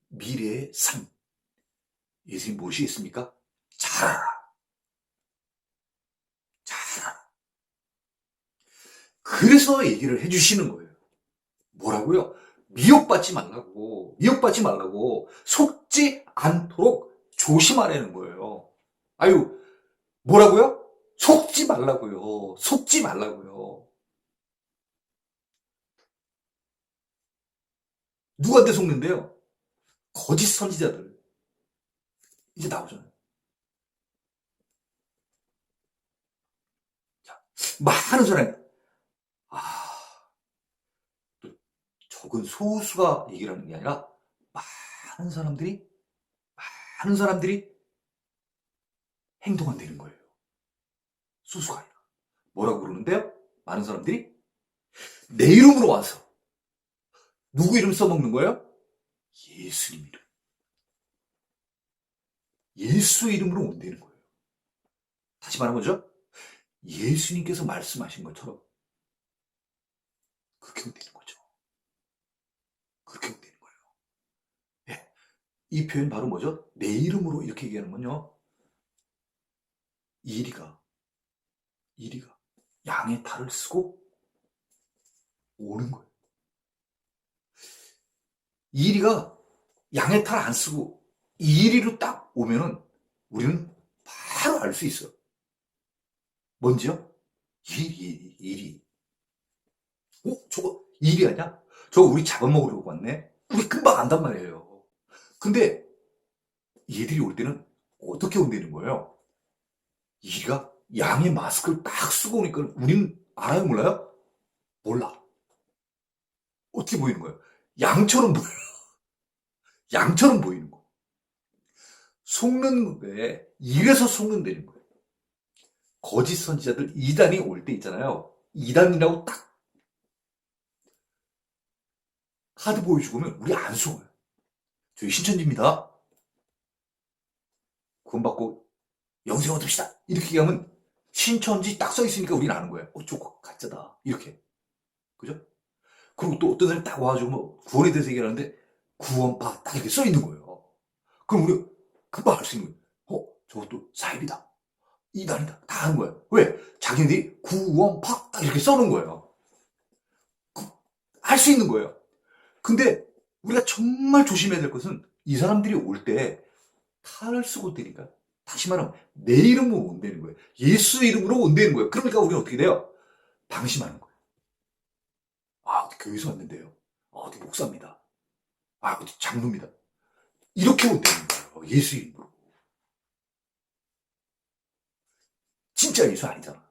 미래의 삶. 예수님 무엇이겠습니까? 잘하라. 잘하라. 그래서 얘기를 해주시는 거예요. 뭐라고요? 미혹받지 말라고, 속지 않도록 조심하라는 거예요. 아유, 뭐라고요? 속지 말라고요. 속지 말라고요. 누구한테 속는데요? 거짓 선지자들. 이제 나오잖아요. 자, 많은 사람이, 아, 또 적은 소수가 얘기를 하는 게 아니라, 많은 사람들이, 많은 사람들이 행동한다는 거예요. 소수가 아니라. 뭐라고 그러는데요? 많은 사람들이 내 이름으로 와서 누구 이름 써먹는 거예요? 예수님 이름. 예수 이름으로 온다는 거예요. 다시 말하면 뭐죠? 예수님께서 말씀하신 것처럼 그렇게 온다는 거죠. 그렇게 온다는 거예요. 네. 이 표현 바로 뭐죠? 내 이름으로 이렇게 얘기하는 건요. 이리가 양의 탈을 쓰고 오는 거예요. 이리가 양의 탈 안 쓰고 이리로 딱 오면은 우리는 바로 알 수 있어요. 뭔지요? 일이. 저거 일이 아니야? 저거 우리 잡아먹으려고 왔네? 우리 금방 안단 말이에요. 근데 얘들이 올 때는 어떻게 온다는 거예요? 이리가 양의 마스크를 딱 쓰고 오니까 우리는 알아요, 몰라요? 몰라. 어떻게 보이는 거예요? 양처럼 보여요. 양처럼 보이는 거. 속는 거에 이래서 속는다는 거예요. 거짓 선지자들 이단이 올 때 있잖아요. 이단이라고 딱 카드 보여주고 오면 우리 안 속아요. 저희 신천지입니다. 구원받고 영생 얻읍시다. 이렇게 얘기하면 신천지 딱 써있으니까 우리는 아는 거예요. 저거 가짜다. 이렇게. 그죠? 그리고 또 어떤 사람이 딱 와가지고 뭐 구원에 대해서 얘기하는데 구원파 딱 이렇게 써있는 거예요. 그럼 우리 금방 알 수 있는 거예요. 저것도 사입이다. 이단이다. 다 아는 거예요. 왜? 자기네들이 구원파 딱 이렇게 써놓은 거예요. 알 수 있는 거예요. 근데 우리가 정말 조심해야 될 것은 이 사람들이 올 때 칼을 쓰고 되니까 다시 말하면 내 이름으로 온다는 거예요. 예수 이름으로 온다는 거예요. 그러니까 우리는 어떻게 돼요? 방심하는 거예요. 어디 교회에서 왔는데요. 어디 목사입니다. 어디 장로입니다. 이렇게 온다는 거예요. 예수 이름으로. 진짜 예수 아니잖아.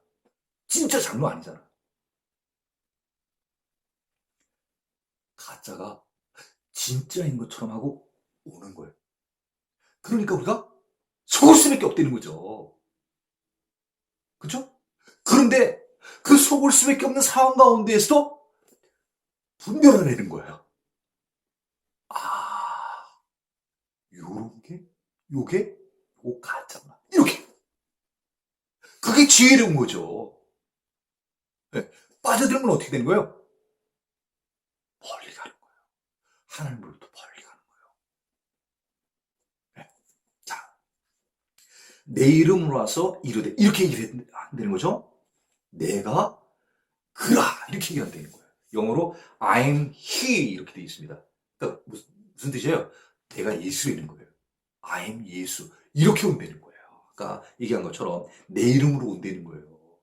진짜 장로 아니잖아. 가짜가 진짜인 것처럼 하고 오는 거예요. 그러니까 우리가 속을 수밖에 없다는 거죠. 그렇죠? 그런데 그 속을 수밖에 없는 상황 가운데에서도 분별하려는 거예요. 요게 가짜구나. 이렇게. 그게 지혜로운 거죠. 네. 빠져들면 어떻게 되는 거예요? 멀리 가는 거예요. 하나님으로부터 멀리 가는 거예요. 네. 자, 내 이름으로 와서 이르되 이렇게 얘기를 한다는 거죠. 내가 그라 이렇게 얘기한다는 거예요. 영어로 I'm he 이렇게 되어 있습니다. 그러니까 무슨 뜻이에요? 내가 예수라는 거예요. I'm 예수 이렇게 온다는 거예요. 아까 얘기한 것처럼 내 이름으로 온다는 거예요.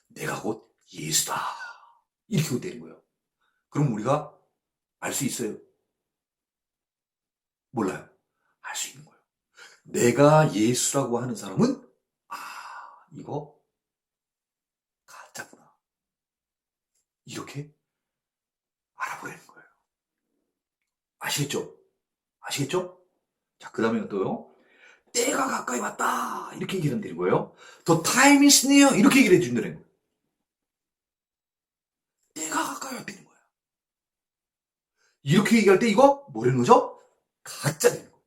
내가 곧 예수다 이렇게 온다는 거예요. 그럼 우리가 알 수 있어요? 몰라요. 알 수 있는 거예요. 내가 예수라고 하는 사람은 이거 가짜구나. 이렇게 알아보라는 거예요. 아시겠죠? 아시겠죠? 자, 그 다음에 또요. 때가 가까이 왔다. 이렇게 얘기를 한다는 거예요. The time is near. 이렇게 얘기를 해준다는 거예요. 때가 가까이 왔다는 거예요. 이렇게 얘기할 때 이거 뭐라는 거죠? 가짜되는 거예요.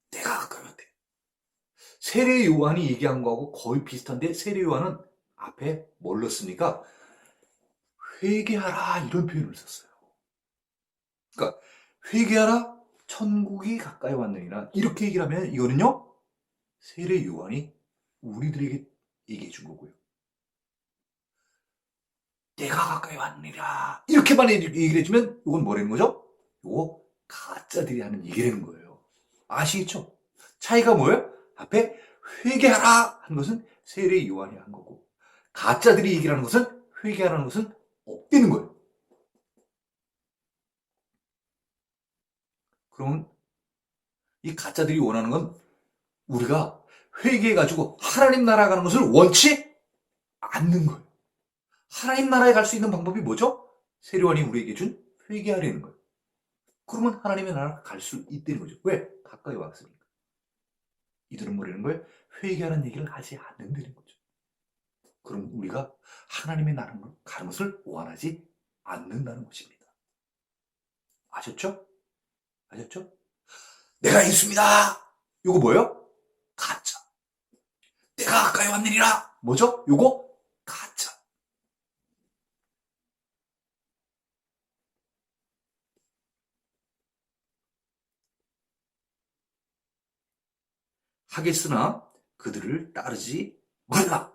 때가 가까이 왔대. 세례 요한이 얘기한 거하고 거의 비슷한데 세례 요한은 앞에 뭘 넣었습니까? 회개하라 이런 표현을 썼어요. 그러니까 회개하라 천국이 가까이 왔느니라 이렇게 얘기를 하면 이거는요 세례 요한이 우리들에게 얘기해 준 거고요. 때가 가까이 왔느니라. 이렇게만 얘기를 해주면 이건 뭐라는 거죠? 이거 가짜들이 하는 얘기라는 거예요. 아시겠죠? 차이가 뭐예요? 앞에 회개하라 한 것은 세례 요한이 한 거고, 가짜들이 얘기를 하는 것은, 회개하라는 것은 없대는 거예요. 그러면 이 가짜들이 원하는 건 우리가 회개해가지고 하나님 나라 가는 것을 원치 않는 거예요. 하나님 나라에 갈 수 있는 방법이 뭐죠? 세례요한이 우리에게 준 회개하려는 거예요. 그러면 하나님의 나라가 갈 수 있다는 거죠. 왜? 가까이 왔으니까. 이들은 뭐라는 거예요? 회개하는 얘기를 하지 않는다는 거죠. 그럼 우리가 하나님의 나라를 가는 것을 원하지 않는다는 것입니다. 아셨죠? 아셨죠? 내가 예수입니다. 요거 뭐예요? 가짜. 내가 가까이 왔느니라. 뭐죠? 요거 가짜. 하겠으나 그들을 따르지 말라.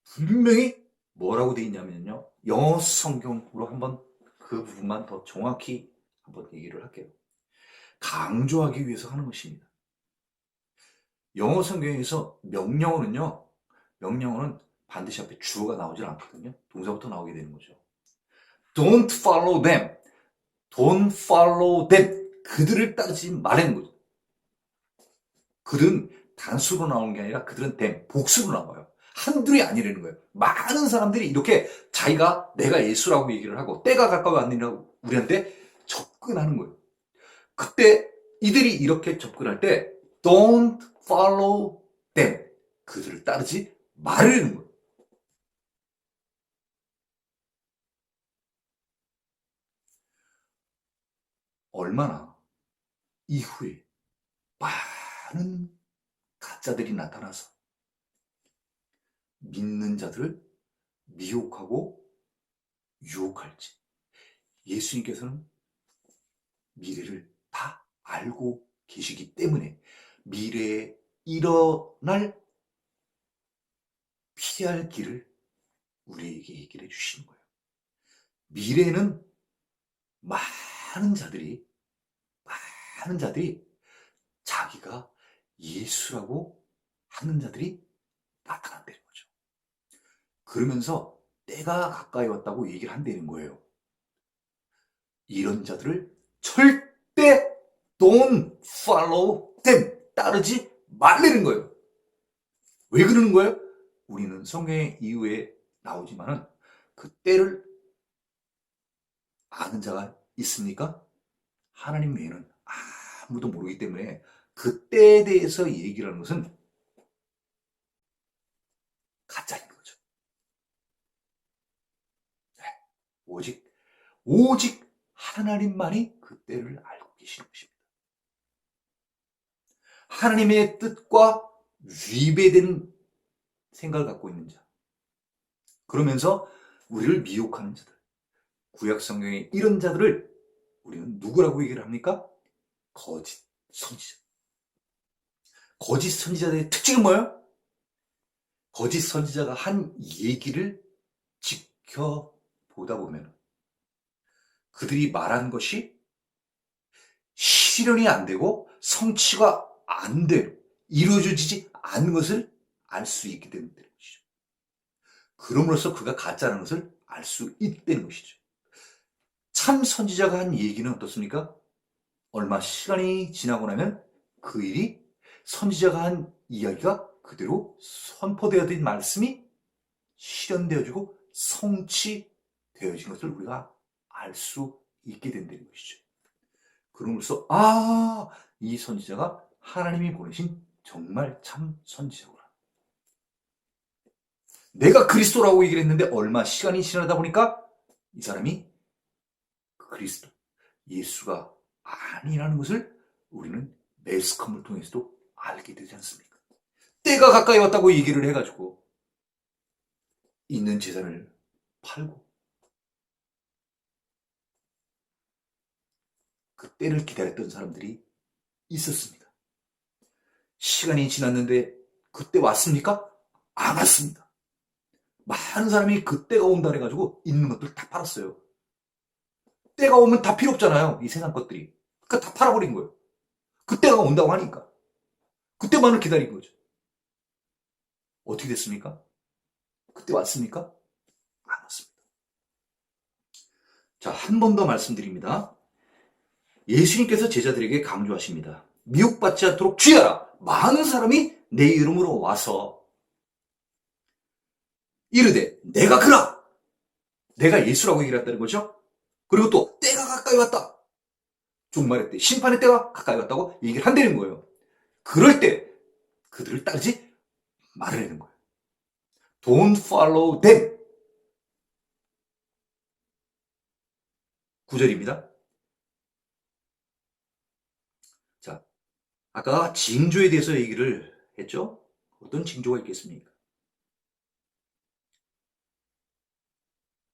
분명히 뭐라고 되어 있냐면요. 영어 성경으로 한번 그 부분만 더 정확히 한번 얘기를 할게요. 강조하기 위해서 하는 것입니다. 영어 성경에서 명령어는요. 명령어는 반드시 앞에 주어가 나오질 않거든요. 동사부터 나오게 되는 거죠. Don't follow them. Don't follow them. 그들을 따르지 말라는 거죠. 그들은 단수로 나오는 게 아니라 그들은 them, 복수로 나와요. 한둘이 아니라는 거예요. 많은 사람들이 이렇게 자기가 내가 예수라고 얘기를 하고 때가 가까이 왔느냐고 우리한테 접근하는 거예요. 그때 이들이 이렇게 접근할 때 don't follow them. 그들을 따르지 말라는 거예요. 얼마나 이후에 많은 가짜들이 나타나서 믿는 자들을 미혹하고 유혹할지. 예수님께서는 미래를 다 알고 계시기 때문에 미래에 일어날 피할 길을 우리에게 얘기를 해주시는 거예요. 미래에는 많은 자들이 자기가 예수라고 하는 자들이 나타난다는 거죠. 그러면서 때가 가까이 왔다고 얘기를 한다는 거예요. 이런 자들을 절대 don't follow them. 따르지 말라는 거예요. 왜 그러는 거예요? 우리는 성경의 이후에 나오지만은 그 때를 아는 자가 있습니까? 하나님 외에는 아무도 모르기 때문에 그 때에 대해서 얘기를 하는 것은 가짜인 거죠. 네. 오직 하나님만이 그 때를 알고 계시는 것입니다. 하나님의 뜻과 위배된 생각을 갖고 있는 자. 그러면서 우리를 미혹하는 자들. 구약 성경의 이런 자들을 우리는 누구라고 얘기를 합니까? 거짓 선지자. 거짓 선지자들의 특징은 뭐예요? 거짓 선지자가 한 얘기를 지켜보다 보면 그들이 말한 것이 실현이 안 되고 성취가 안 되고 이루어지지 않는 것을 알 수 있게 되는 것이죠. 그럼으로써 그가 가짜라는 것을 알 수 있다는 것이죠. 참 선지자가 한 얘기는 어떻습니까? 얼마 시간이 지나고 나면 그 일이 선지자가 한 이야기가 그대로 선포되어진 말씀이 실현되어지고 성취되어진 것을 우리가 알 수 있게 된다는 것이죠. 그러면서 이 선지자가 하나님이 보내신 정말 참 선지자구나. 내가 그리스도라고 얘기를 했는데 얼마 시간이 지나다 보니까 이 사람이 그리스도, 예수가 아니라는 것을 우리는 매스컴을 통해서도 알게 되지 않습니까? 때가 가까이 왔다고 얘기를 해가지고 있는 재산을 팔고 그 때를 기다렸던 사람들이 있었습니다. 시간이 지났는데 그때 왔습니까? 안 왔습니다. 많은 사람이 그 때가 온다 그래가지고 있는 것들 다 팔았어요. 때가 오면 다 필요 없잖아요. 이 세상 것들이. 그러니까 다 팔아버린 거예요. 그때가 온다고 하니까. 그때만을 기다린 거죠. 어떻게 됐습니까? 그때 왔습니까? 안 왔습니다. 자, 한 번 더 말씀드립니다. 예수님께서 제자들에게 강조하십니다. 미혹받지 않도록 주의하라. 많은 사람이 내 이름으로 와서 이르되 내가 그라. 내가 예수라고 얘기를 했다는 거죠. 그리고 또 때가 가까이 왔다. 종말의 때, 심판의 때가 가까이 왔다고 얘기를 한다는 거예요. 그럴 때 그들을 따르지 말으라는 거예요. Don't follow them. 9절입니다. 자, 아까 징조에 대해서 얘기를 했죠? 어떤 징조가 있겠습니까?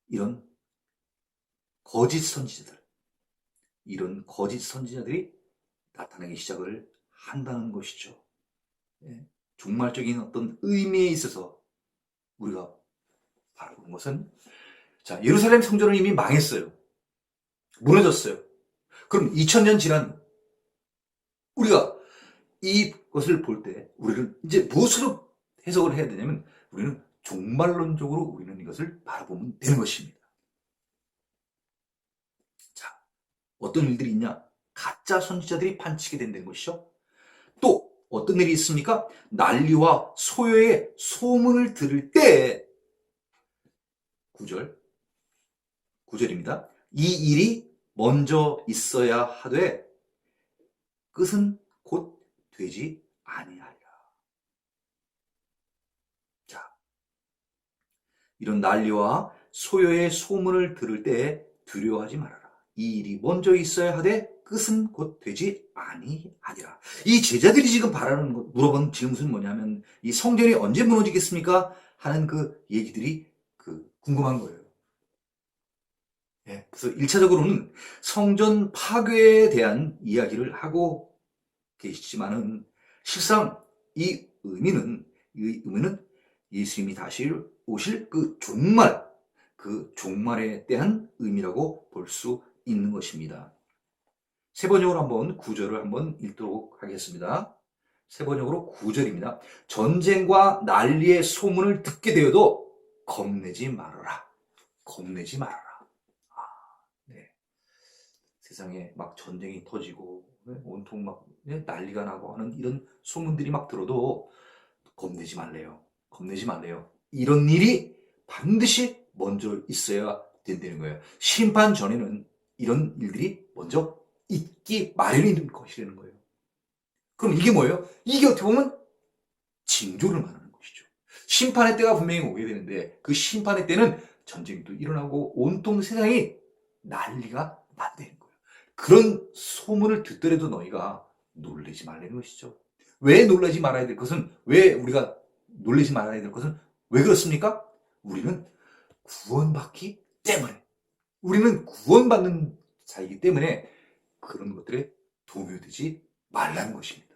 이런 거짓 선지자들, 이런 거짓 선지자들이 나타나기 시작을 한다는 것이죠. 예. 종말적인 어떤 의미에 있어서 우리가 바라보는 것은, 자, 예루살렘 성전은 이미 망했어요. 무너졌어요. 그럼 2000년 지난 우리가 이것을 볼 때 우리는 이제 무엇으로 해석을 해야 되냐면, 우리는 종말론적으로 우리는 이것을 바라보면 되는 것입니다. 자, 어떤 일들이 있냐? 가짜 선지자들이 판치게 된다는 것이죠. 또 어떤 일이 있습니까? 난리와 소요의 소문을 들을 때, 9절입니다. 이 일이 먼저 있어야 하되 끝은 곧 되지 아니하리라. 자, 이런 난리와 소요의 소문을 들을 때 두려워하지 말아라. 이 일이 먼저 있어야 하되 끝은 곧 되지 아니하리라. 이 제자들이 지금 바라는 것, 물어본 질문은 뭐냐면, 이 성전이 언제 무너지겠습니까? 하는 그 얘기들이 궁금한 거예요. 예, 그래서 1차적으로는 성전 파괴에 대한 이야기를 하고 계시지만은, 실상 이 의미는 예수님이 다시 오실 그 종말에 대한 의미라고 볼 수 있는 것입니다. 세 번역으로 한번 9절을 한번 읽도록 하겠습니다. 세 번역으로 9절입니다. 전쟁과 난리의 소문을 듣게 되어도 겁내지 말아라. 겁내지 말아라. 네. 세상에 막 전쟁이 터지고 온통 막 난리가 나고 하는 이런 소문들이 막 들어도 겁내지 말래요. 겁내지 말래요. 이런 일이 반드시 먼저 있어야 된다는 거예요. 심판 전에는 이런 일들이 먼저 있기 마련인 것이라는 거예요. 그럼 이게 뭐예요? 이게 어떻게 보면 징조를 말하는 것이죠. 심판의 때가 분명히 오게 되는데, 그 심판의 때는 전쟁도 일어나고 온통 세상이 난리가 난다는 거예요. 그런 소문을 듣더라도 너희가 놀라지 말라는 것이죠. 왜 놀라지 말아야 될 것은, 왜 우리가 놀라지 말아야 될 것은 왜 그렇습니까? 우리는 구원받기 때문에, 우리는 구원받는 자이기 때문에 그런 것들에 동요되지 말라는 것입니다.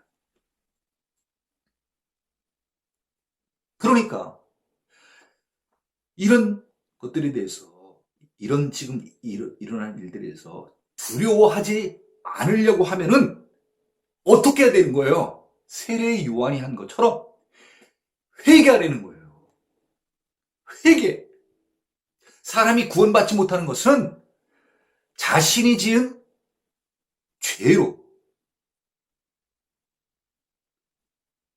그러니까 이런 것들에 대해서, 이런 지금 일어난 일들에 대해서 두려워하지 않으려고 하면은 어떻게 해야 되는 거예요? 세례 요한이 한 것처럼 회개하라는 거예요. 회개. 사람이 구원받지 못하는 것은 자신이 지은 죄로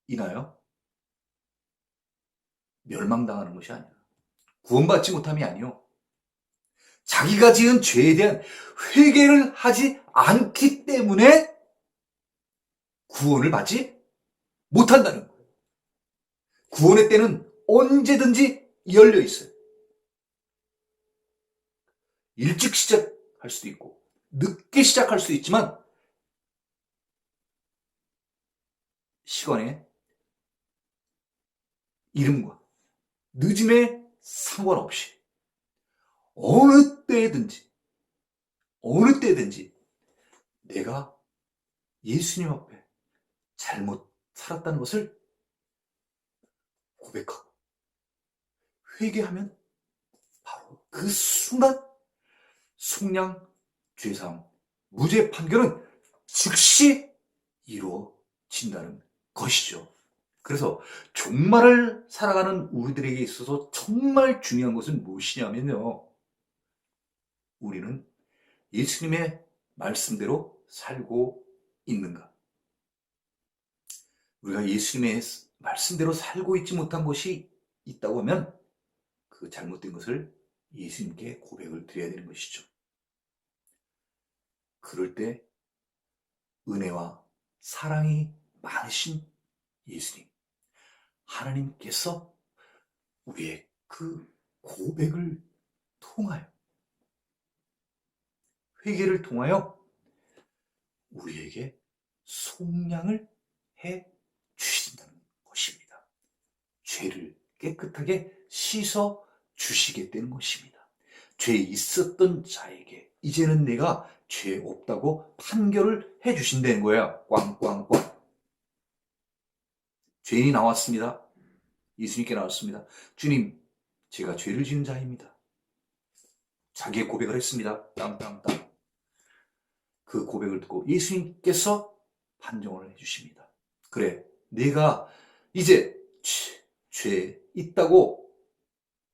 인하여 멸망당하는 것이 아니야. 구원받지 못함이 아니요. 자기가 지은 죄에 대한 회개를 하지 않기 때문에 구원을 받지 못한다는 거예요. 구원의 때는 언제든지 열려 있어요. 일찍 시작할 수도 있고 늦게 시작할 수도 있지만, 시간의 이름과 늦음에 상관없이 어느 때든지 내가 예수님 앞에 잘못 살았다는 것을 고백하고 회개하면 바로 그 순간 속량, 죄사함, 무죄 판결은 즉시 이루어진다는 것이죠. 그래서 종말을 살아가는 우리들에게 있어서 정말 중요한 것은 무엇이냐면요. 우리는 예수님의 말씀대로 살고 있는가? 우리가 예수님의 말씀대로 살고 있지 못한 것이 있다고 하면 그 잘못된 것을 예수님께 고백을 드려야 되는 것이죠. 그럴 때 은혜와 사랑이 많으신 예수님, 하나님께서 우리의 그 고백을 통하여, 회개를 통하여 우리에게 속량을 해 주신다는 것입니다. 죄를 깨끗하게 씻어 주시겠다는 것입니다. 죄 있었던 자에게 이제는 내가 죄 없다고 판결을 해 주신다는 거예요. 꽝꽝꽝. 죄인이 나왔습니다. 예수님께 나왔습니다. 주님, 제가 죄를 지은 자입니다. 자기의 고백을 했습니다. 땅땅땅. 그 고백을 듣고 예수님께서 판정을 해주십니다. 그래, 내가 이제 죄 있다고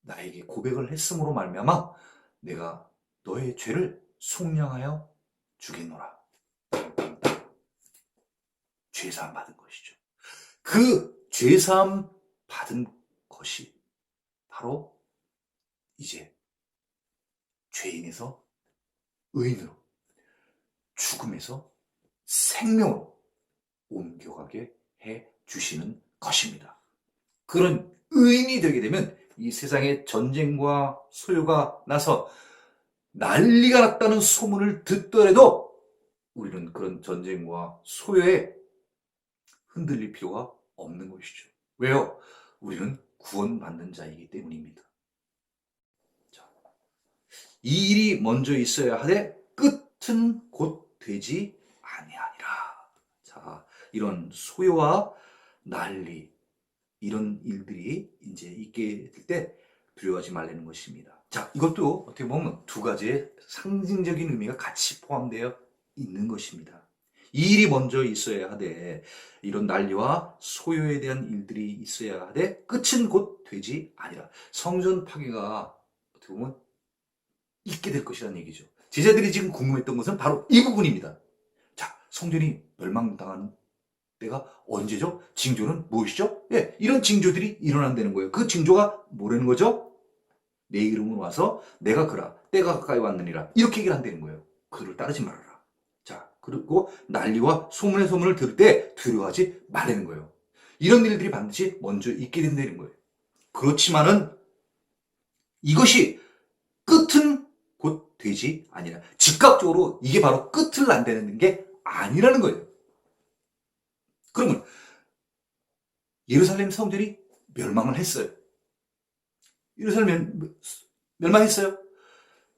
나에게 고백을 했음으로 말미암아 내가 너의 죄를 속량하여 주겠노라. 죄사함 받은 것이죠. 그 죄사함 받은 것이 바로 이제 죄인에서 의인으로, 죽음에서 생명으로 옮겨가게 해 주시는 것입니다. 그런 의인이 되게 되면 이 세상에 전쟁과 소요가 나서 난리가 났다는 소문을 듣더라도 우리는 그런 전쟁과 소요에 흔들릴 필요가 없는 것이죠. 왜요? 우리는 구원받는 자이기 때문입니다. 자, 이 일이 먼저 있어야 하되 끝은 곧 되지 아니하니라. 자, 이런 소요와 난리, 이런 일들이 이제 있게 될 때 두려워하지 말라는 것입니다. 자, 이것도 어떻게 보면 두 가지의 상징적인 의미가 같이 포함되어 있는 것입니다. 이 일이 먼저 있어야 하되, 이런 난리와 소요에 대한 일들이 있어야 하되 끝은 곧 되지 아니라. 성전 파괴가 어떻게 보면 있게 될 것이라는 얘기죠. 제자들이 지금 궁금했던 것은 바로 이 부분입니다. 자, 성전이 멸망당하는 때가 언제죠? 징조는 무엇이죠? 예, 이런 징조들이 일어난다는 거예요. 그 징조가 뭐라는 거죠? 내 이름으로 와서 내가 그라 때가 가까이 왔느니라, 이렇게 얘기를 한다는 거예요. 그를 따르지 말아라. 자, 그리고 난리와 소문을 들을 때 두려워하지 말라는 거예요. 이런 일들이 반드시 먼저 있게 된다는 거예요. 그렇지만은 이것이 끝은 곧 되지 아니라, 즉각적으로 이게 바로 끝을 난다는 게 아니라는 거예요. 그러면 예루살렘 성전이 멸망을 했어요. 예루살렘 멸망했어요.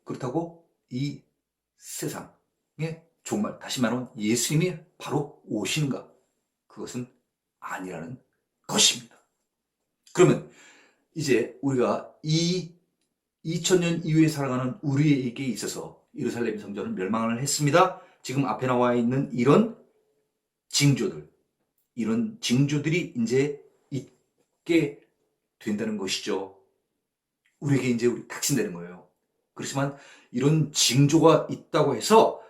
그렇다고 이 세상에 종말, 다시 말하면 예수님이 바로 오시는가? 그것은 아니라는 것입니다. 그러면 이제 우리가 이 2000년 이후에 살아가는 우리에게 있어서 예루살렘 성전은 멸망을 했습니다. 지금 앞에 나와 있는 이런 징조들, 이런 징조들이 이제 있게 된다는 것이죠. 우리에게 이제 닥친다는 거예요. 그렇지만 이런 징조가 있다고 해서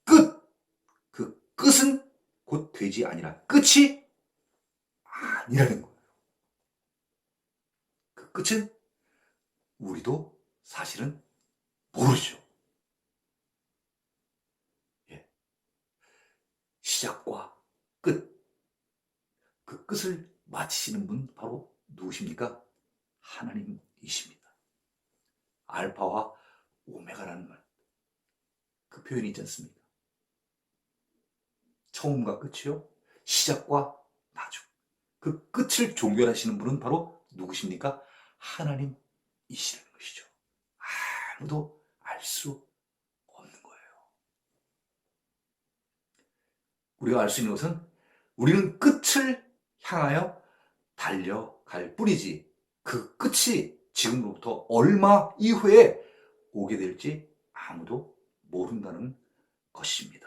그 끝은 곧 되지 아니라, 끝이 아니라는 거예요. 그 끝은 우리도 사실은 모르죠. 예. 시작과 끝, 그 끝을 마치시는 분 바로 누구십니까? 하나님이십니다. 알파와 오메가라는 말, 그 표현이 있지 않습니까? 처음과 끝이요, 시작과 나중. 그 끝을 종결하시는 분은 바로 누구십니까? 하나님이시라는 것이죠. 아무도 알 수 없는 거예요. 우리가 알 수 있는 것은 우리는 끝을 향하여 달려갈 뿐이지, 그 끝이 지금으로부터 얼마 이후에 오게 될지 아무도 모른다는 것입니다.